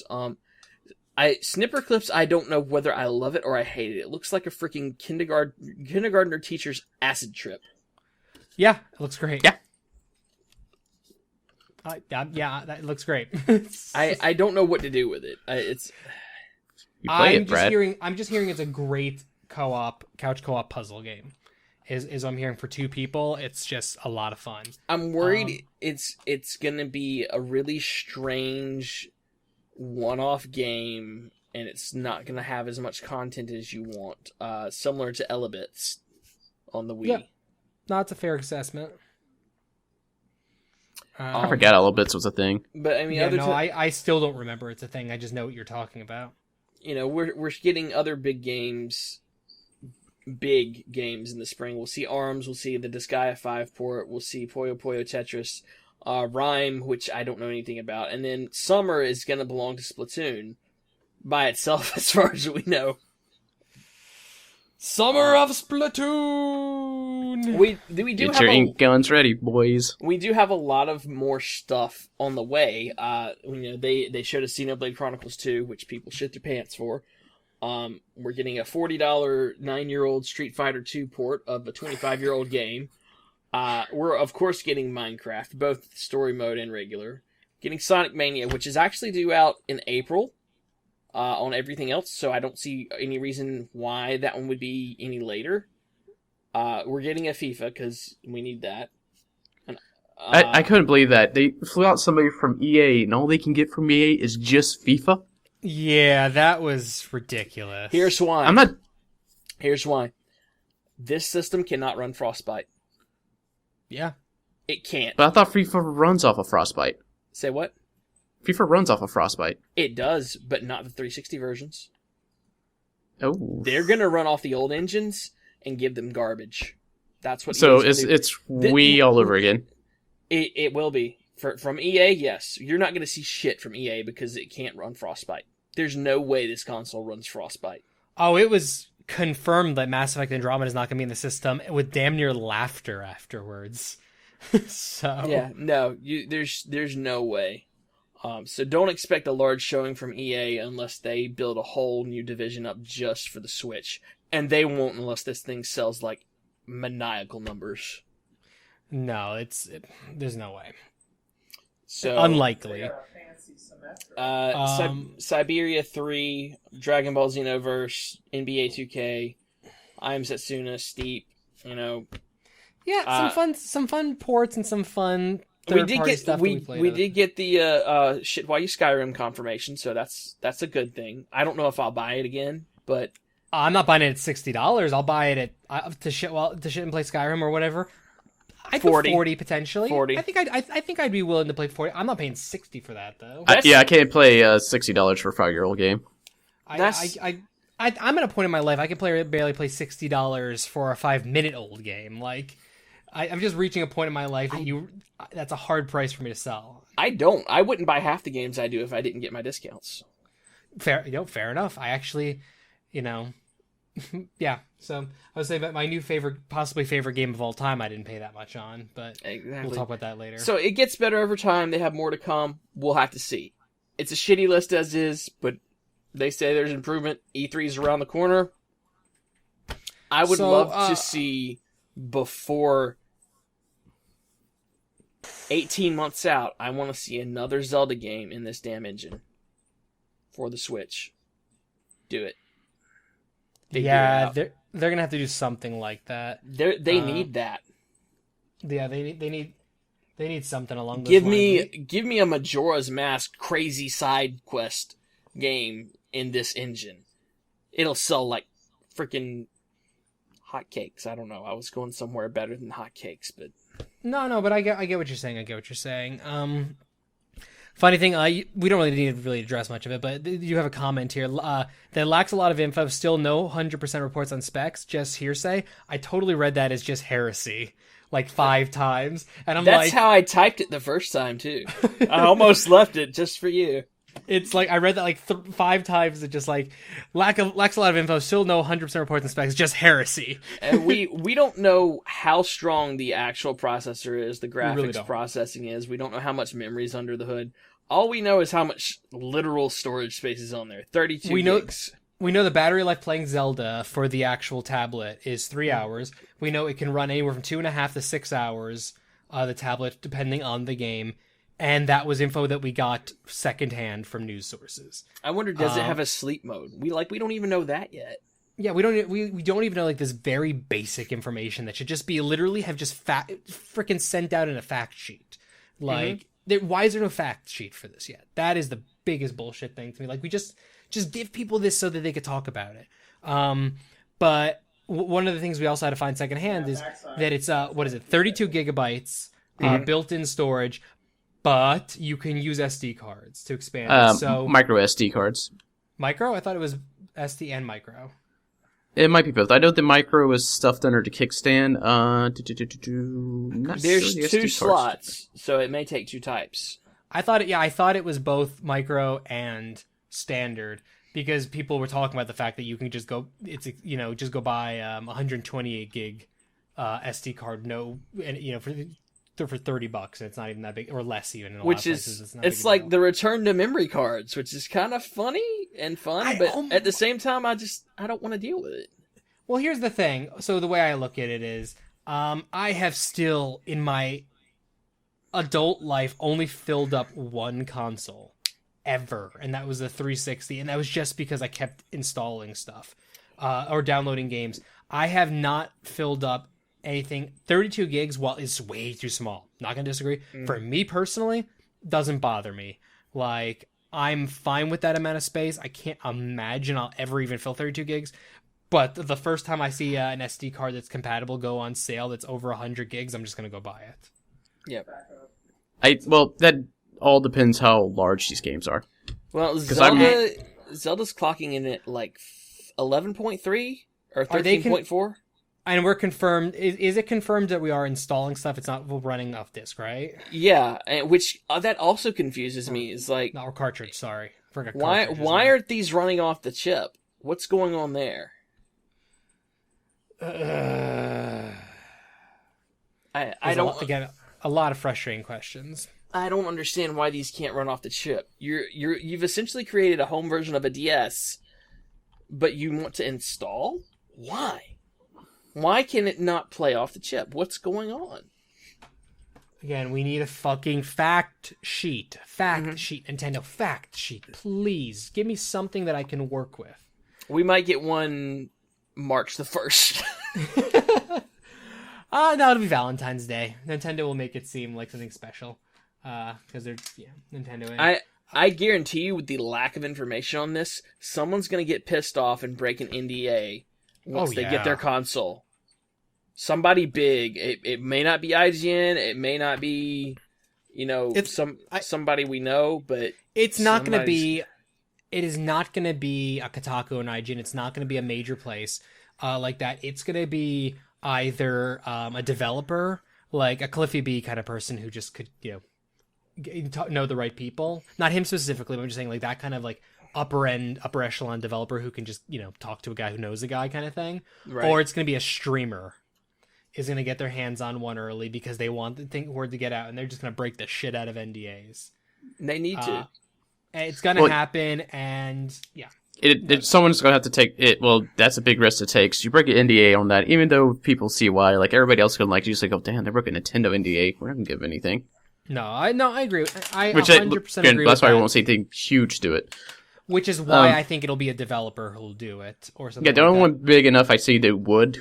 Snipperclips, I don't know whether I love it or I hate it. It looks like a freaking kindergartner teacher's acid trip. Yeah, it looks great. Yeah. Yeah, that looks great. I don't know what to do with it. I'm just hearing it's a great couch co-op puzzle game. Is I'm hearing for 2 people, it's just a lot of fun. I'm worried it's gonna be a really strange one-off game, and it's not gonna have as much content as you want. Similar to Elebits on the Wii. Yeah, that's a fair assessment. I forgot Elebits was a thing. But I mean, I still don't remember it's a thing. I just know what you're talking about. We're getting other big games in the spring. We'll see ARMS, we'll see the Disgaea 5 port, we'll see Puyo Puyo Tetris. Rhyme, which I don't know anything about, and then Summer is going to belong to Splatoon by itself, as far as we know. Summer of Splatoon. We do Get have your ink guns ready, boys. we do have a lot of more stuff on the way. They showed us Xenoblade Chronicles 2, which people shit their pants for. We're getting a $40 9-year-old Street Fighter 2 port of a 25-year-old game. We're of course getting Minecraft, both story mode and regular. Getting Sonic Mania, which is actually due out in April. On everything else, so I don't see any reason why that one would be any later. We're getting a FIFA, because we need that. And, I couldn't believe that. They flew out somebody from EA, and all they can get from EA is just FIFA? Yeah, that was ridiculous. Here's why. Here's why. This system cannot run Frostbite. Yeah. It can't. But I thought FIFA runs off of Frostbite. Say what? FIFA runs off of Frostbite. It does, but not the 360 versions. Oh. They're gonna run off the old engines and give them garbage. That's what. So EA's gonna do. it's Wii all over again. It will be from EA. Yes, you're not gonna see shit from EA because it can't run Frostbite. There's no way this console runs Frostbite. Oh, it was confirmed that Mass Effect Andromeda is not going to be in the system with damn near laughter afterwards. So yeah, no, there's no way. So don't expect a large showing from EA unless they build a whole new division up just for the Switch. And they won't unless this thing sells like maniacal numbers. No, there's no way. So unlikely. Siberia 3, Dragon Ball Xenoverse, NBA 2K, I Am Setsuna, Steep, Yeah, some fun ports and some fun we did get stuff we did get the shit while you Skyrim confirmation, so that's a good thing. I don't know if I'll buy it again, but I'm not buying it at $60. I'll buy it at to shit and play Skyrim or whatever. I'd 40. 40 potentially. 40. I think I'd be willing to play 40. I'm not paying $60 for that though. I can't play $60 for a 5-year-old game. I'm at a point in my life I can barely play $60 for a 5-minute-old game. Like I'm just reaching a point in my life that's a hard price for me to sell. I wouldn't buy half the games I do if I didn't get my discounts. Fair enough. I actually, yeah. So I would say that my new possibly favorite game of all time, I didn't pay that much on, but exactly. We'll talk about that later. So it gets better over time. They have more to come. We'll have to see. It's a shitty list as is, but they say there's improvement. E3's around the corner. I would love to see before 18 months out, I want to see another Zelda game in this damn engine for the Switch. Do it. They're gonna have to do something like that. They need that. Yeah, they need something along those lines. Give me a Majora's Mask crazy side quest game in this engine. It'll sell like freaking hotcakes. I don't know. I was going somewhere better than hotcakes, but no. But I get what you're saying. Funny thing, we don't really need to address much of it, but you have a comment here that lacks a lot of info. Still no 100% reports on specs, just hearsay. I totally read that as just heresy, like 5 times, and that's how I typed it the first time too. I almost left it just for you. It's like I read that like 5 times. It's just like lacks a lot of info. Still no 100% reports and specs. Just heresy. And we don't know how strong the actual processor is. The graphics really processing is. We don't know how much memory is under the hood. All we know is how much literal storage space is on there. 32 gigs. We know the battery life playing Zelda for the actual tablet is 3 hours. We know it can run anywhere from 2.5 to 6 hours. The tablet, depending on the game. And that was info that we got secondhand from news sources. I wonder, does it have a sleep mode? We don't even know that yet. Yeah, we don't even know like this very basic information that should just be literally have just freaking sent out in a fact sheet. Like, why is there no fact sheet for this yet? That is the biggest bullshit thing to me. Like, we just give people this so that they could talk about it. But one of the things we also had to find secondhand is that it's 32 gigabytes built-in storage. But you can use SD cards to expand. So micro SD cards. Micro? I thought it was SD and micro. It might be both. I know the micro is stuffed under the kickstand. Not There's sure the two SD slots, so it may take two types. I thought it was both micro and standard because people were talking about the fact that you can just go, just go buy 128 gig SD card, for $30, and it's not even that big, or less even. In a lot of places, it's like the return to memory cards, which is kind of funny and fun, but at the same time, I don't want to deal with it. Well, here's the thing. So the way I look at it is, I have still in my adult life only filled up one console ever, and that was the 360, and that was just because I kept installing stuff or downloading games. I have not filled up anything. 32 gigs, while is way too small. Not gonna disagree. For me personally, doesn't bother me. Like, I'm fine with that amount of space. I can't imagine I'll ever even fill 32 gigs. But the first time I see an SD card that's compatible go on sale that's over 100 gigs, I'm just gonna go buy it. Yep. That all depends how large these games are. Well, Zelda's clocking in at like 11.3 or 13.4. And we're confirmed. Is it confirmed that we are installing stuff? It's not running off disk, right? Yeah, which that also confuses me. Is like not cartridge. Sorry, why aren't these running off the chip? What's going on there? I don't again a lot of frustrating questions. I don't understand why these can't run off the chip. You've essentially created a home version of a DS, but you want to install? Why? Why can it not play off the chip? What's going on? Again, we need a fucking fact sheet. Fact sheet, Nintendo. Fact sheet. Please, give me something that I can work with. We might get one March the 1st. No, it'll be Valentine's Day. Nintendo will make it seem like something special. Because they're, Nintendo. I guarantee you, with the lack of information on this, someone's going to get pissed off and break an NDA once they get their console. Somebody big. It may not be IGN. It may not be, somebody we know, but it's not going to be. It is not going to be a Kotaku and IGN. It's not going to be a major place like that. It's going to be either a developer, like a Cliffy B kind of person who just could, know the right people. Not him specifically, but I'm just saying like that kind of like upper echelon developer who can just, talk to a guy who knows a guy kind of thing. Right. Or it's going to be a streamer is going to get their hands on one early because they want the word to get out, and they're just going to break the shit out of NDAs. They need to. It's going to happen, and yeah. Someone's going to have to take it. Well, that's a big risk to take. So you break an NDA on that, even though people see why. Like, everybody else can you just like, oh, damn, they broke a Nintendo NDA. We're not going to give anything. No, I agree. I 100% agree that's with why that. I won't say anything huge to it. Which is why I think it'll be a developer who'll do it, or something. Yeah, the only one big enough I see that would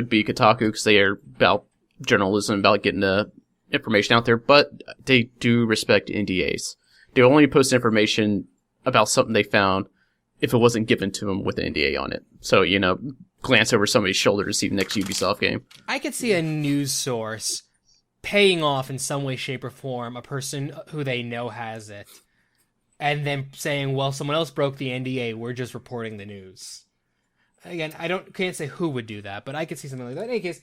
be Kotaku, because they are about journalism, about getting the information out there, but they do respect NDAs. They only post information about something they found if it wasn't given to them with an NDA on it. So, glance over somebody's shoulder to see the next Ubisoft game. I could see a news source paying off in some way, shape, or form a person who they know has it, and then saying, well, someone else broke the NDA, we're just reporting the news. Again, can't say who would do that, but I could see something like that. In any case,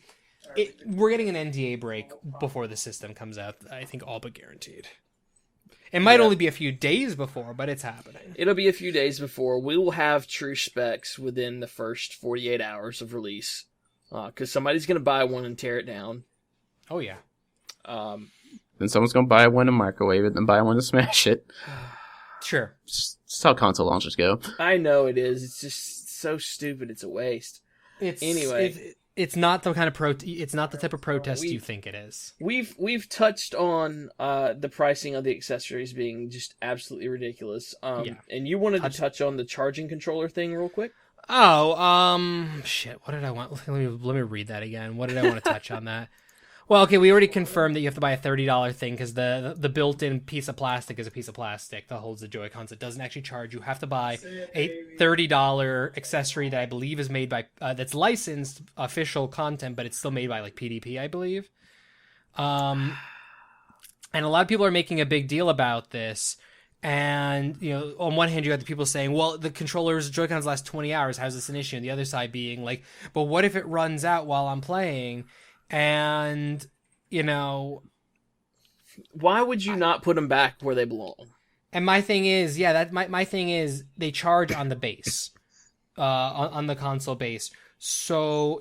we're getting an NDA break before the system comes out, I think all but guaranteed. It might only be a few days before, but it's happening. It'll be a few days before. We will have true specs within the first 48 hours of release, because somebody's going to buy one and tear it down. Oh, yeah. Then someone's going to buy one and microwave it, then buy one to smash it. Sure. That's how console launches go. I know it is. It's just so stupid. It's a waste. It's not the kind of it's not the type of protest you think it is. We've touched on the pricing of the accessories being just absolutely ridiculous. And you wanted to touch on the charging controller thing real quick? Oh, shit. What did I want? Let me read that again. What did I want to touch on that? Well, okay, we already confirmed that you have to buy a $30 thing because the built-in piece of plastic is a piece of plastic that holds the Joy-Cons. It doesn't actually charge. You have to buy a $30 accessory that I believe is made by that's licensed official content, but it's still made by like PDP, I believe. And a lot of people are making a big deal about this, And, on one hand, you got the people saying, well, the controller's Joy-Cons last 20 hours. How's this an issue? And the other side being like, but what if it runs out while I'm playing? And, why would you not put them back where they belong? And my thing is, my thing is they charge on the base, on the console base. So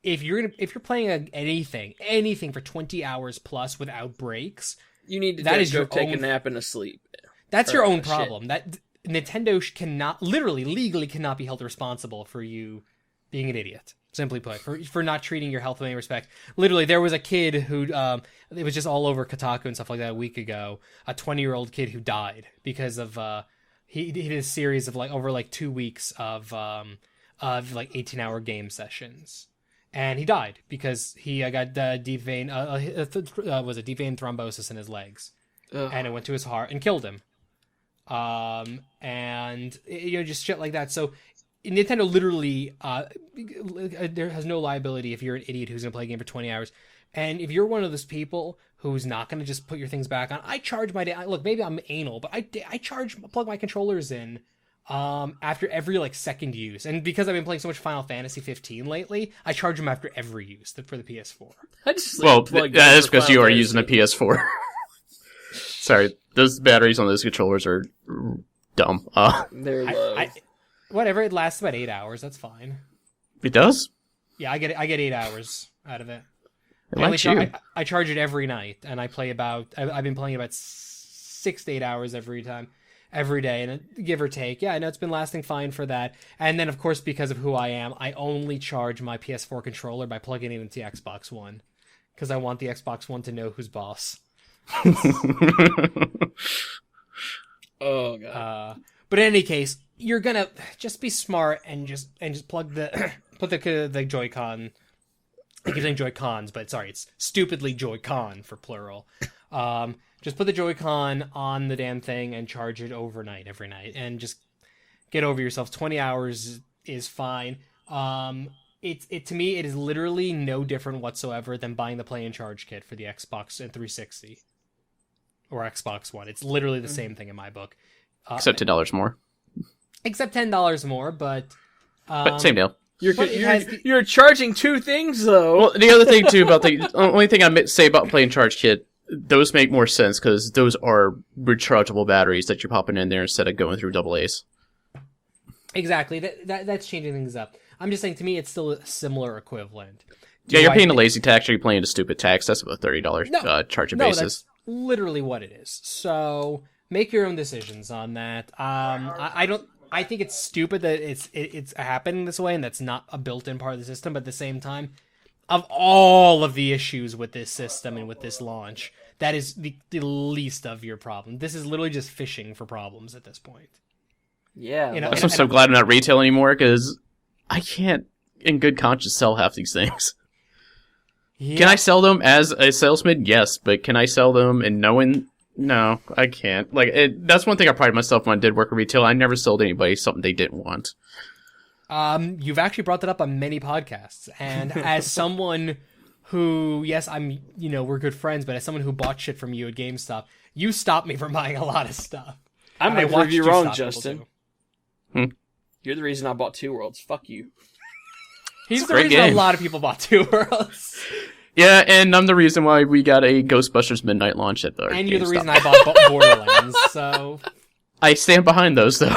if you're playing anything for 20 hours plus without breaks, you need to take a nap and a sleep. That's your own problem. That Nintendo legally cannot be held responsible for you being an idiot. Simply put, for not treating your health with any respect. Literally, there was a kid who it was just all over Kotaku and stuff like that a week ago. A 20-year-old kid who died because of he did a series of over 2 weeks of 18-hour game sessions, and he died because he got deep vein deep vein thrombosis in his legs, and it went to his heart and killed him. And just shit like that. So Nintendo literally there has no liability if you're an idiot who's gonna play a game for 20 hours. And if you're one of those people who's not gonna just put your things back on, I charge look, maybe I'm anal, but I plug my controllers in after every second use. And because I've been playing so much Final Fantasy 15 lately, I charge them after every use for the PS4. That's because you are using a PS4. Sorry, those batteries on those controllers are dumb. They're low. Whatever, it lasts about 8 hours. That's fine. It does? Yeah, I get 8 hours out of it. I charge it every night, and I play I've been playing about 6 to 8 hours every day, and give or take. Yeah, I know it's been lasting fine for that. And then, of course, because of who I am, I only charge my PS4 controller by plugging it into the Xbox One, because I want the Xbox One to know who's boss. Oh god. But in any case, you're gonna just be smart and just plug put the Joy-Con. I keep saying Joy-Cons, but sorry, it's stupidly Joy-Con for plural. Just put the Joy-Con on the damn thing and charge it overnight every night, and just get over yourself. 20 hours is fine. To me, it is literally no different whatsoever than buying the Play and Charge kit for the Xbox and 360 or Xbox One. It's literally the same thing in my book. Except $10 more. Except $10 more, but same deal. You're charging two things though. Well, the other thing too about the only thing I say about Play and Charge kit, those make more sense because those are rechargeable batteries that you're popping in there instead of going through AA's. Exactly. That's changing things up. I'm just saying, to me, it's still a similar equivalent. Yeah, you're paying a lazy tax, or you're paying a stupid tax. That's about $30 charging basis. That's literally what it is. So make your own decisions on that. I think it's stupid that it's happening this way, and that's not a built-in part of the system. But at the same time, of all of the issues with this system and with this launch, that is the least of your problem. This is literally just fishing for problems at this point. Yeah. I'm so glad I'm not retail anymore, because I can't, in good conscience, sell half these things. Yeah. Can I sell them as a salesman? Yes, but can I sell them and knowing... No, I can't. That's one thing I pride myself when I did work in retail. I never sold anybody something they didn't want. You've actually brought that up on many podcasts, and as someone who, yes, we're good friends, but as someone who bought shit from you at GameStop, you stopped me from buying a lot of stuff. I'm gonna prove you wrong, Justin. You're the reason I bought Two Worlds. Fuck you. He's the reason a lot of people bought Two Worlds. Yeah, and I'm the reason why we got a Ghostbusters Midnight launch at the And you're the reason I bought Borderlands, so... I stand behind those, though.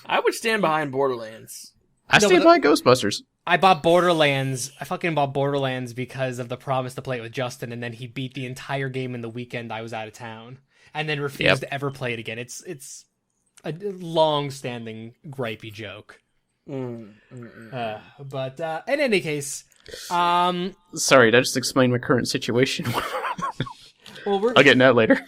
I would stand behind Borderlands. I stand behind Ghostbusters. I fucking bought Borderlands because of the promise to play it with Justin, and then he beat the entire game in the weekend I was out of town, and then refused to ever play it again. It's a long-standing gripey joke. But in any case... Sorry, did I just explain my current situation? Well, I'll get into that later.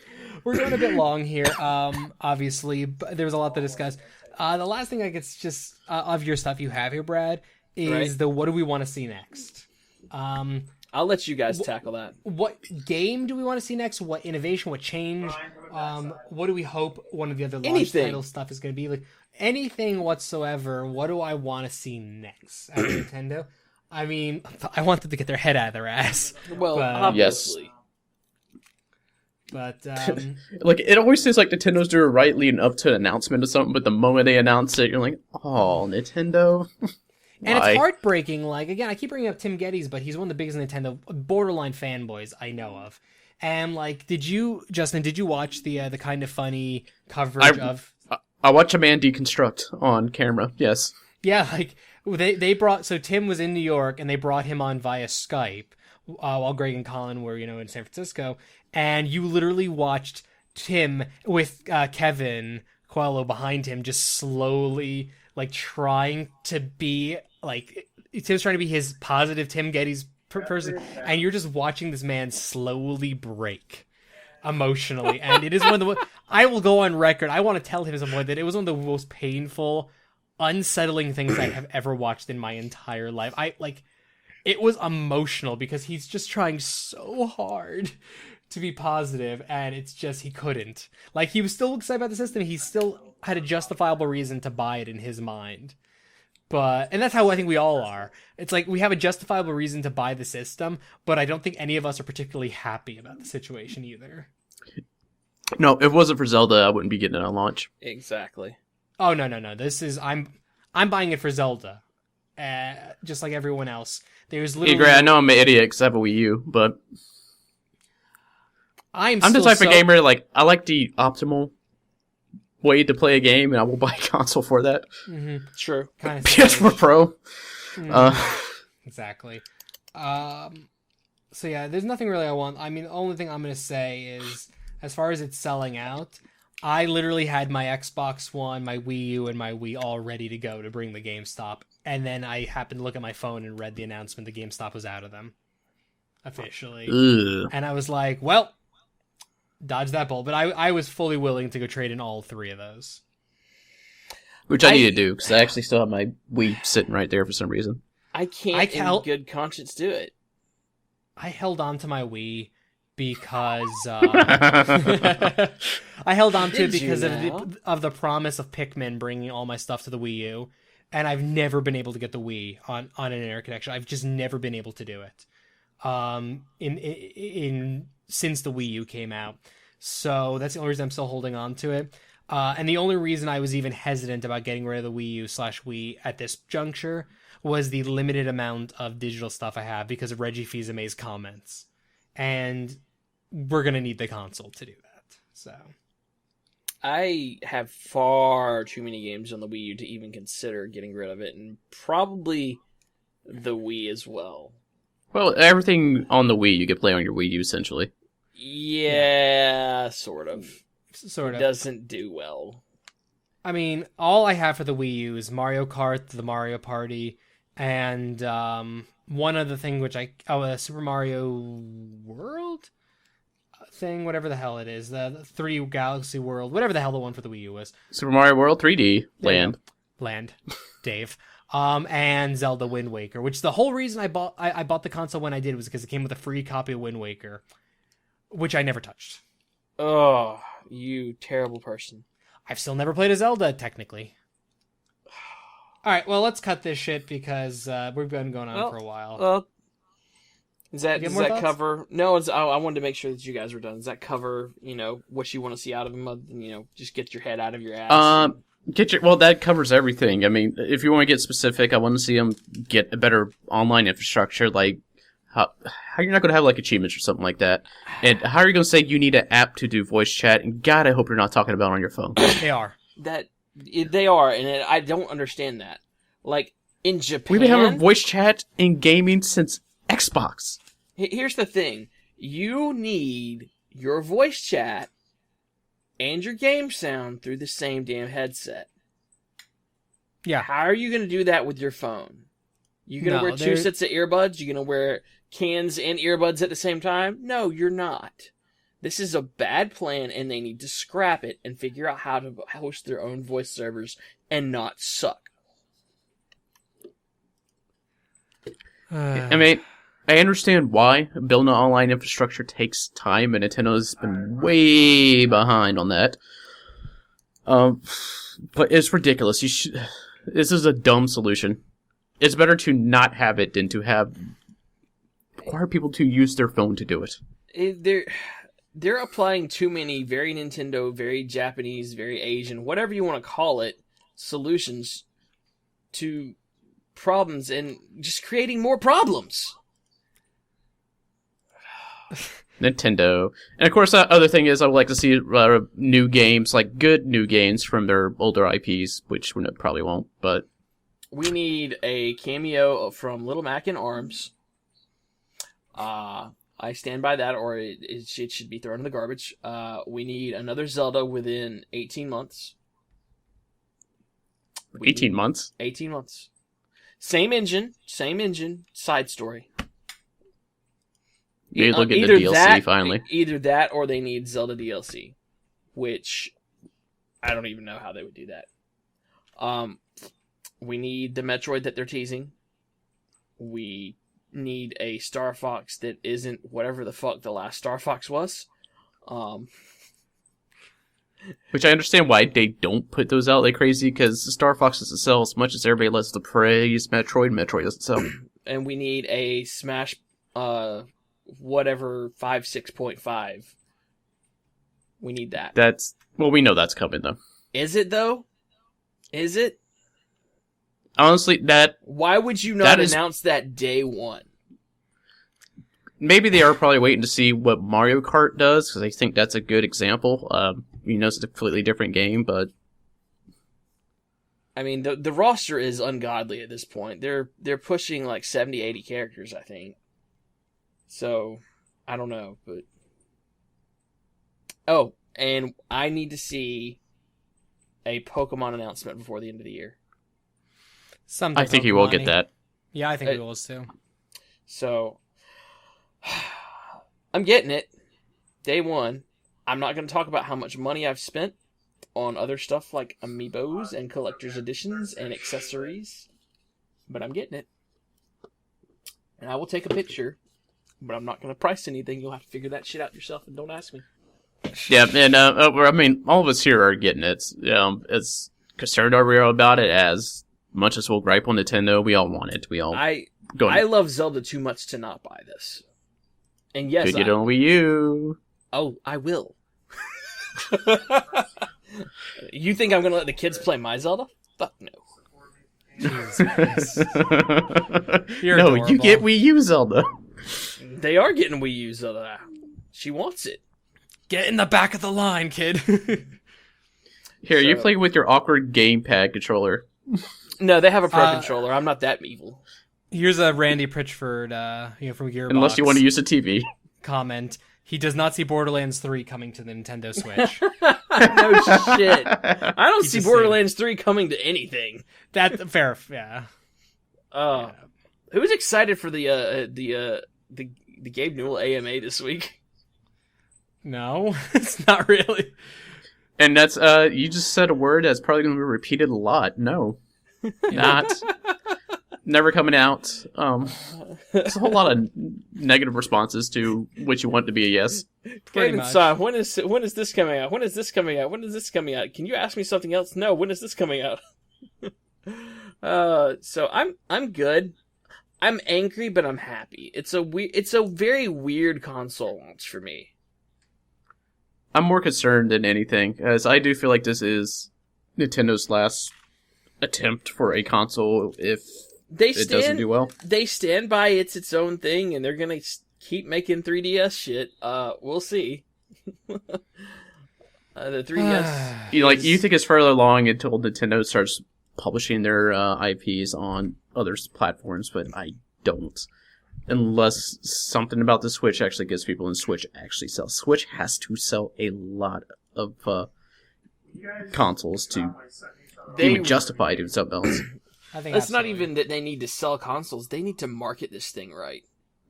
We're going a bit long here, obviously, but there's a lot to discuss. The last thing I guess just of your stuff you have here, Brad, is the what do we want to see next? I'll let you guys tackle that. What game do we want to see next? What innovation? What change? What do we hope one of the other launch title stuff is going to be? Like anything whatsoever. What do I want to see next at Nintendo? I mean, I want them to get their head out of their ass. Well, obviously. But Like, it always seems like Nintendo's doing it right leading up to an announcement or something, but the moment they announce it, you're like, oh, Nintendo? and it's heartbreaking. Like, again, I keep bringing up Tim Geddes, but he's one of the biggest Nintendo borderline fanboys I know of. And, like, Justin, did you watch the kind of funny coverage of... I watch a man deconstruct on camera, yes. Yeah, like, they brought... So Tim was in New York, and they brought him on via Skype, while Greg and Colin were, in San Francisco, and you literally watched Tim with Kevin Coelho behind him just slowly, like, trying to be, like... Tim's trying to be his positive Tim Geddes person, and you're just watching this man slowly break emotionally, and it is one of the... I will go on record, I want to tell him at some point that it was one of the most painful, unsettling things I have ever watched in my entire life. It was emotional because he's just trying so hard to be positive, and it's just, he couldn't. Like, he was still excited about the system, he still had a justifiable reason to buy it in his mind. And that's how I think we all are. It's like, we have a justifiable reason to buy the system, but I don't think any of us are particularly happy about the situation either. No, if it wasn't for Zelda, I wouldn't be getting it on launch. Exactly. Oh, no. This is, I'm buying it for Zelda. Just like everyone else. There's literally... Hey, Gray, I know I'm an idiot because I have a Wii U, but... I'm the type of gamer, like, I like the optimal way to play a game, and I will buy a console for that. Mm-hmm. True. Kind of PS4 Pro. Exactly. So yeah, there's nothing really I want. I mean, the only thing I'm going to say is, as far as it's selling out, I literally had my Xbox One, my Wii U, and my Wii all ready to go to bring the GameStop, and then I happened to look at my phone and read the announcement the GameStop was out of them. Officially. Ugh. And I was like, well... dodge that bullet, but I was fully willing to go trade in all three of those. Which I need to do, because I actually still have my Wii sitting right there for some reason. I can't in good conscience do it. I held on to my Wii because... I held on to it because of the promise of Pikmin bringing all my stuff to the Wii U, and I've never been able to get the Wii on an internet connection. I've just never been able to do it. Since the Wii U came out. So that's the only reason I'm still holding on to it. And the only reason I was even hesitant about getting rid of the Wii U/Wii at this juncture was the limited amount of digital stuff I have because of Reggie Fils-Aimé's comments. And we're going to need the console to do that. So I have far too many games on the Wii U to even consider getting rid of it, and probably the Wii as well. Well, everything on the Wii you can play on your Wii U, essentially. Yeah, sort of. Sort of. It doesn't do well. I mean, all I have for the Wii U is Mario Kart, the Mario Party, and one other thing Super Mario World thing, whatever the hell it is, the 3 Galaxy World, whatever the hell the one for the Wii U was. Super Mario World 3D Land, Dave. And Zelda Wind Waker, which the whole reason I bought the console when I did was because it came with a free copy of Wind Waker, which I never touched. Oh, you terrible person. I've still never played a Zelda, technically. All right, well, let's cut this shit because we've been going on for a while. Well, does that cover? No, I wanted to make sure that you guys were done. Does that cover, what you want to see out of them? Just get your head out of your ass. Well, that covers everything. I mean, if you want to get specific, I want to see them get a better online infrastructure, like how you're not going to have like achievements or something like that. And how are you going to say you need an app to do voice chat? And God, I hope you're not talking about it on your phone. They are. They are, and I don't understand that. Like, in Japan... We've been having voice chat in gaming since Xbox. Here's the thing. You need your voice chat and your game sound through the same damn headset. Yeah. How are you going to do that with your phone? You going to wear 2 sets of earbuds? You going to wear cans and earbuds at the same time? No, you're not. This is a bad plan, and they need to scrap it and figure out how to host their own voice servers and not suck. I mean, I understand why building an online infrastructure takes time, and Nintendo's been way behind on that. But it's ridiculous. This is a dumb solution. It's better to not have it than to require people to use their phone to do it. they're applying too many very Nintendo, very Japanese, very Asian, whatever you want to call it, solutions to problems and just creating more problems. Nintendo. And of course, the other thing is I would like to see new games, like good new games from their older IPs, which we probably won't, but... We need a cameo from Little Mac in ARMS. I stand by that, or it should be thrown in the garbage. We need another Zelda within 18 months. 18 months? 18 months. Same engine, side story. Maybe they'll get the DLC finally. Either that or they need Zelda DLC, which I don't even know how they would do that. We need the Metroid that they're teasing. We need a Star Fox that isn't whatever the fuck the last Star Fox was. Which I understand why they don't put those out like crazy, because Star Fox doesn't sell as much as everybody loves to praise Metroid. Metroid doesn't sell. And we need a Smash, whatever, 6.5. We need that. We know that's coming, though. Is it, though? Is it? Honestly, why would you not announce that day one? Maybe they are probably waiting to see what Mario Kart does, because I think that's a good example. It's a completely different game, but... I mean, the roster is ungodly at this point. They're pushing like 70, 80 characters, I think. So, I don't know, but... Oh, and I need to see a Pokemon announcement before the end of the year. I think you will get that. Yeah, I think we will too. So, I'm getting it. Day one. I'm not going to talk about how much money I've spent on other stuff like amiibos and collector's editions and accessories. But I'm getting it. And I will take a picture. But I'm not going to price anything. You'll have to figure that shit out yourself and don't ask me. Yeah, and all of us here are getting it. As concerned are we about it, as much as we'll gripe on Nintendo, we all want it. I love Zelda too much to not buy this. And yes, could get it on Wii U. Oh, I will. You think I'm going to let the kids play my Zelda? Fuck no. You're no, adorable. You get Wii U Zelda. They are getting Wii U Zelda. She wants it. Get in the back of the line, kid. Here, you play with your awkward gamepad controller. No, they have a Pro controller. I'm not that evil. Here's a Randy Pritchford, from Gearbox. Unless you want to use a TV. Comment. He does not see Borderlands 3 coming to the Nintendo Switch. No shit. I don't see Borderlands 3 coming to anything. That's fair, yeah. Who's excited for the Gabe Newell AMA this week? No, it's not really. And that's you just said a word that's probably going to be repeated a lot. No, not. Never coming out. There's a whole lot of negative responses to what you want to be a yes. Pretty much. When is this coming out? When is this coming out? When is this coming out? Can you ask me something else? No. When is this coming out? So I'm good. I'm angry, but I'm happy. It's a very weird console launch for me. I'm more concerned than anything, as I do feel like this is Nintendo's last attempt for a console if it doesn't do well. They stand by its own thing, and they're gonna keep making 3DS shit. We'll see. The 3DS. You think it's further along until Nintendo starts publishing their IPs on other platforms, but I don't. Unless something about the Switch actually gets people, and Switch actually sells. Switch has to sell a lot of consoles to even justify doing something else. I think it's not even that they need to sell consoles. They need to market this thing right.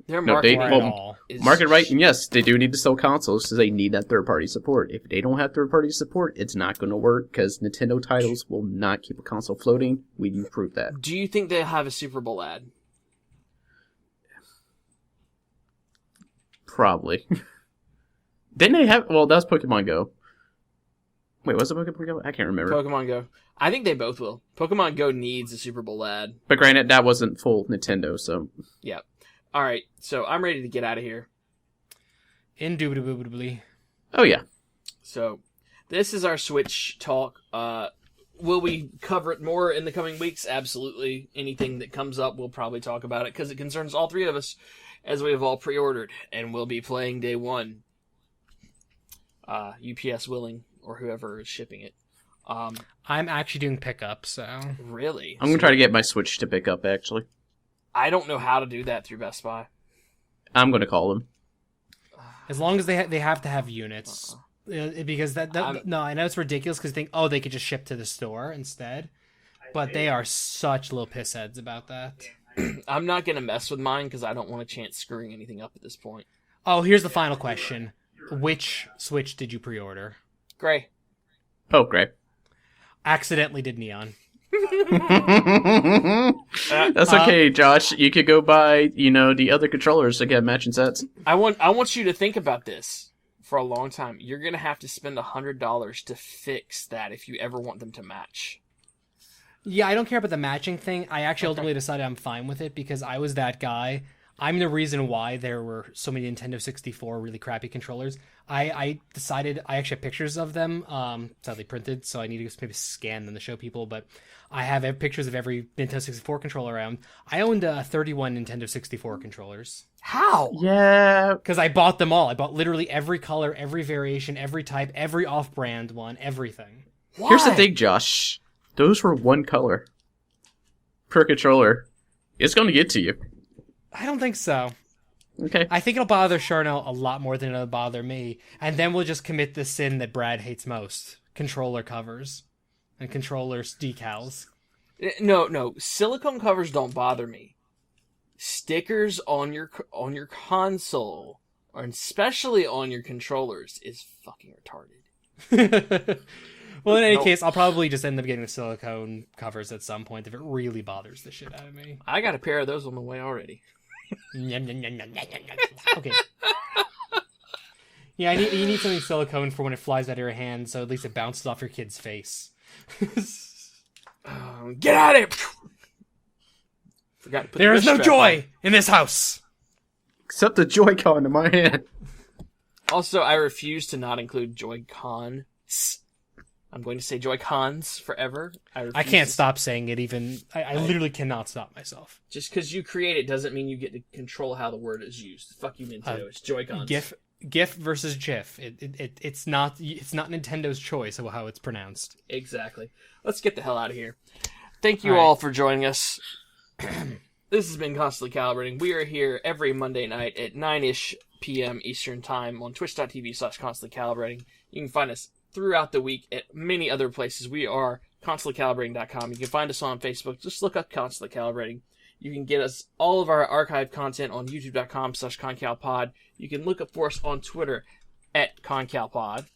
Their market market right, and yes, they do need to sell consoles because they need that third-party support. If they don't have third-party support, it's not going to work because Nintendo titles will not keep a console floating. We can prove that. Do you think they'll have a Super Bowl ad? Probably. Didn't they have... Well, that's Pokemon Go. Wait, was it Pokemon Go? I can't remember. Pokemon Go. I think they both will. Pokemon Go needs a Super Bowl ad. But granted, that wasn't full Nintendo, so... Yeah. Alright, so I'm ready to get out of here. Indubitably. Oh, yeah. So, this is our Switch talk. Will we cover it more in the coming weeks? Absolutely. Anything that comes up, we'll probably talk about it, because it concerns all three of us, as we have all pre-ordered, and we'll be playing day one. UPS willing, or whoever is shipping it. I'm actually doing pickup, so... Really? I'm going to try to get my Switch to pick up, actually. I don't know how to do that through Best Buy. I'm going to call them. As long as they have to have units. Because no, I know it's ridiculous because they think, they could just ship to the store instead. But they are such little pissheads about that. I'm not going to mess with mine because I don't want a chance screwing anything up at this point. Oh, here's the final question. Which Switch did you pre-order? Gray. Oh, great. Accidentally did neon. That's okay, Josh. You could go buy, the other controllers to get matching sets. I want you to think about this for a long time. You're going to have to spend $100 to fix that if you ever want them to match. Yeah, I don't care about the matching thing. I actually ultimately decided I'm fine with it because I was that guy. I'm the reason why there were so many Nintendo 64 really crappy controllers. I decided, I actually have pictures of them, sadly printed, so I need to maybe scan them to show people, but I have pictures of every Nintendo 64 controller around. I owned 31 Nintendo 64 controllers. How? Yeah. Because I bought them all. I bought literally every color, every variation, every type, every off-brand one, everything. Why? Here's the thing, Josh. Those were one color per controller. It's going to get to you. I don't think so. Okay. I think it'll bother Charnel a lot more than it'll bother me, and then we'll just commit the sin that Brad hates most: controller covers and controllers decals. No, silicone covers don't bother me. Stickers on your console, or especially on your controllers, is fucking retarded. Well, in any case, I'll probably just end up getting the silicone covers at some point if it really bothers the shit out of me. I got a pair of those on the way already. Okay. Yeah, you need something silicone for when it flies out of your hand, so at least it bounces off your kid's face. Get at it! Forgot to put there the is no wrist strap joy in this house! Except the Joy-Con in my hand. Also, I refuse to not include Joy-Cons. I'm going to say Joy-Cons forever. I can't stop saying it even. I literally cannot stop myself. Just because you create it doesn't mean you get to control how the word is used. Fuck you, Nintendo. It's Joy-Cons. GIF versus GIF. It's not Nintendo's choice of how it's pronounced. Exactly. Let's get the hell out of here. Thank you all for joining us. This has been Constantly Calibrating. We are here every Monday night at 9-ish p.m. Eastern Time on twitch.tv/constantlycalibrating. You can find us throughout the week at many other places. We are constantlycalibrating.com. You can find us on Facebook. Just look up Constantly Calibrating. You can get us all of our archived content on youtube.com/ConCalPod. You can look up for us on Twitter at ConCalPod.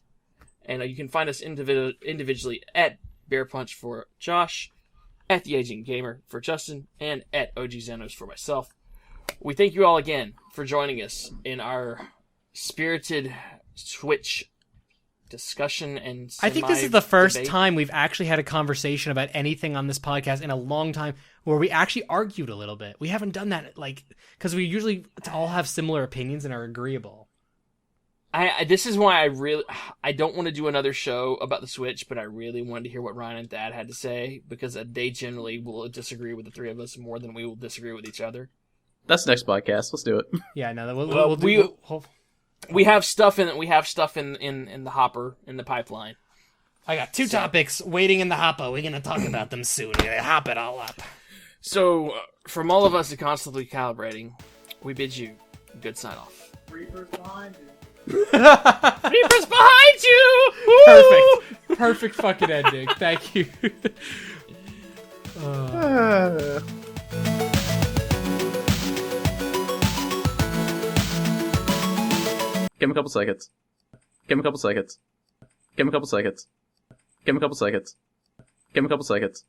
And you can find us individually at Bear Punch for Josh, at The Aging Gamer for Justin, and at OG Zenos for myself. We thank you all again for joining us in our spirited Switch discussion and I think this is the first time we've actually had a conversation about anything on this podcast in a long time where we actually argued a little bit. We haven't done that, because we usually all have similar opinions and are agreeable. This is why I don't want to do another show about the Switch, but I really wanted to hear what Ryan and Thad had to say, because they generally will disagree with the three of us more than we will disagree with each other. That's the next podcast. Let's do it. Yeah, no, we have stuff in the hopper, in the pipeline. I got two topics waiting in the hopper. We're gonna talk about them soon. We're gonna hop it all up. So, from all of us at Constantly Calibrating, we bid you good sign off. Reaper's behind you. Reaper's behind you! Perfect. Perfect fucking ending. Thank you. Give him a couple seconds. Give him a couple seconds. Give him a couple seconds. Give him a couple seconds. Give him a couple seconds.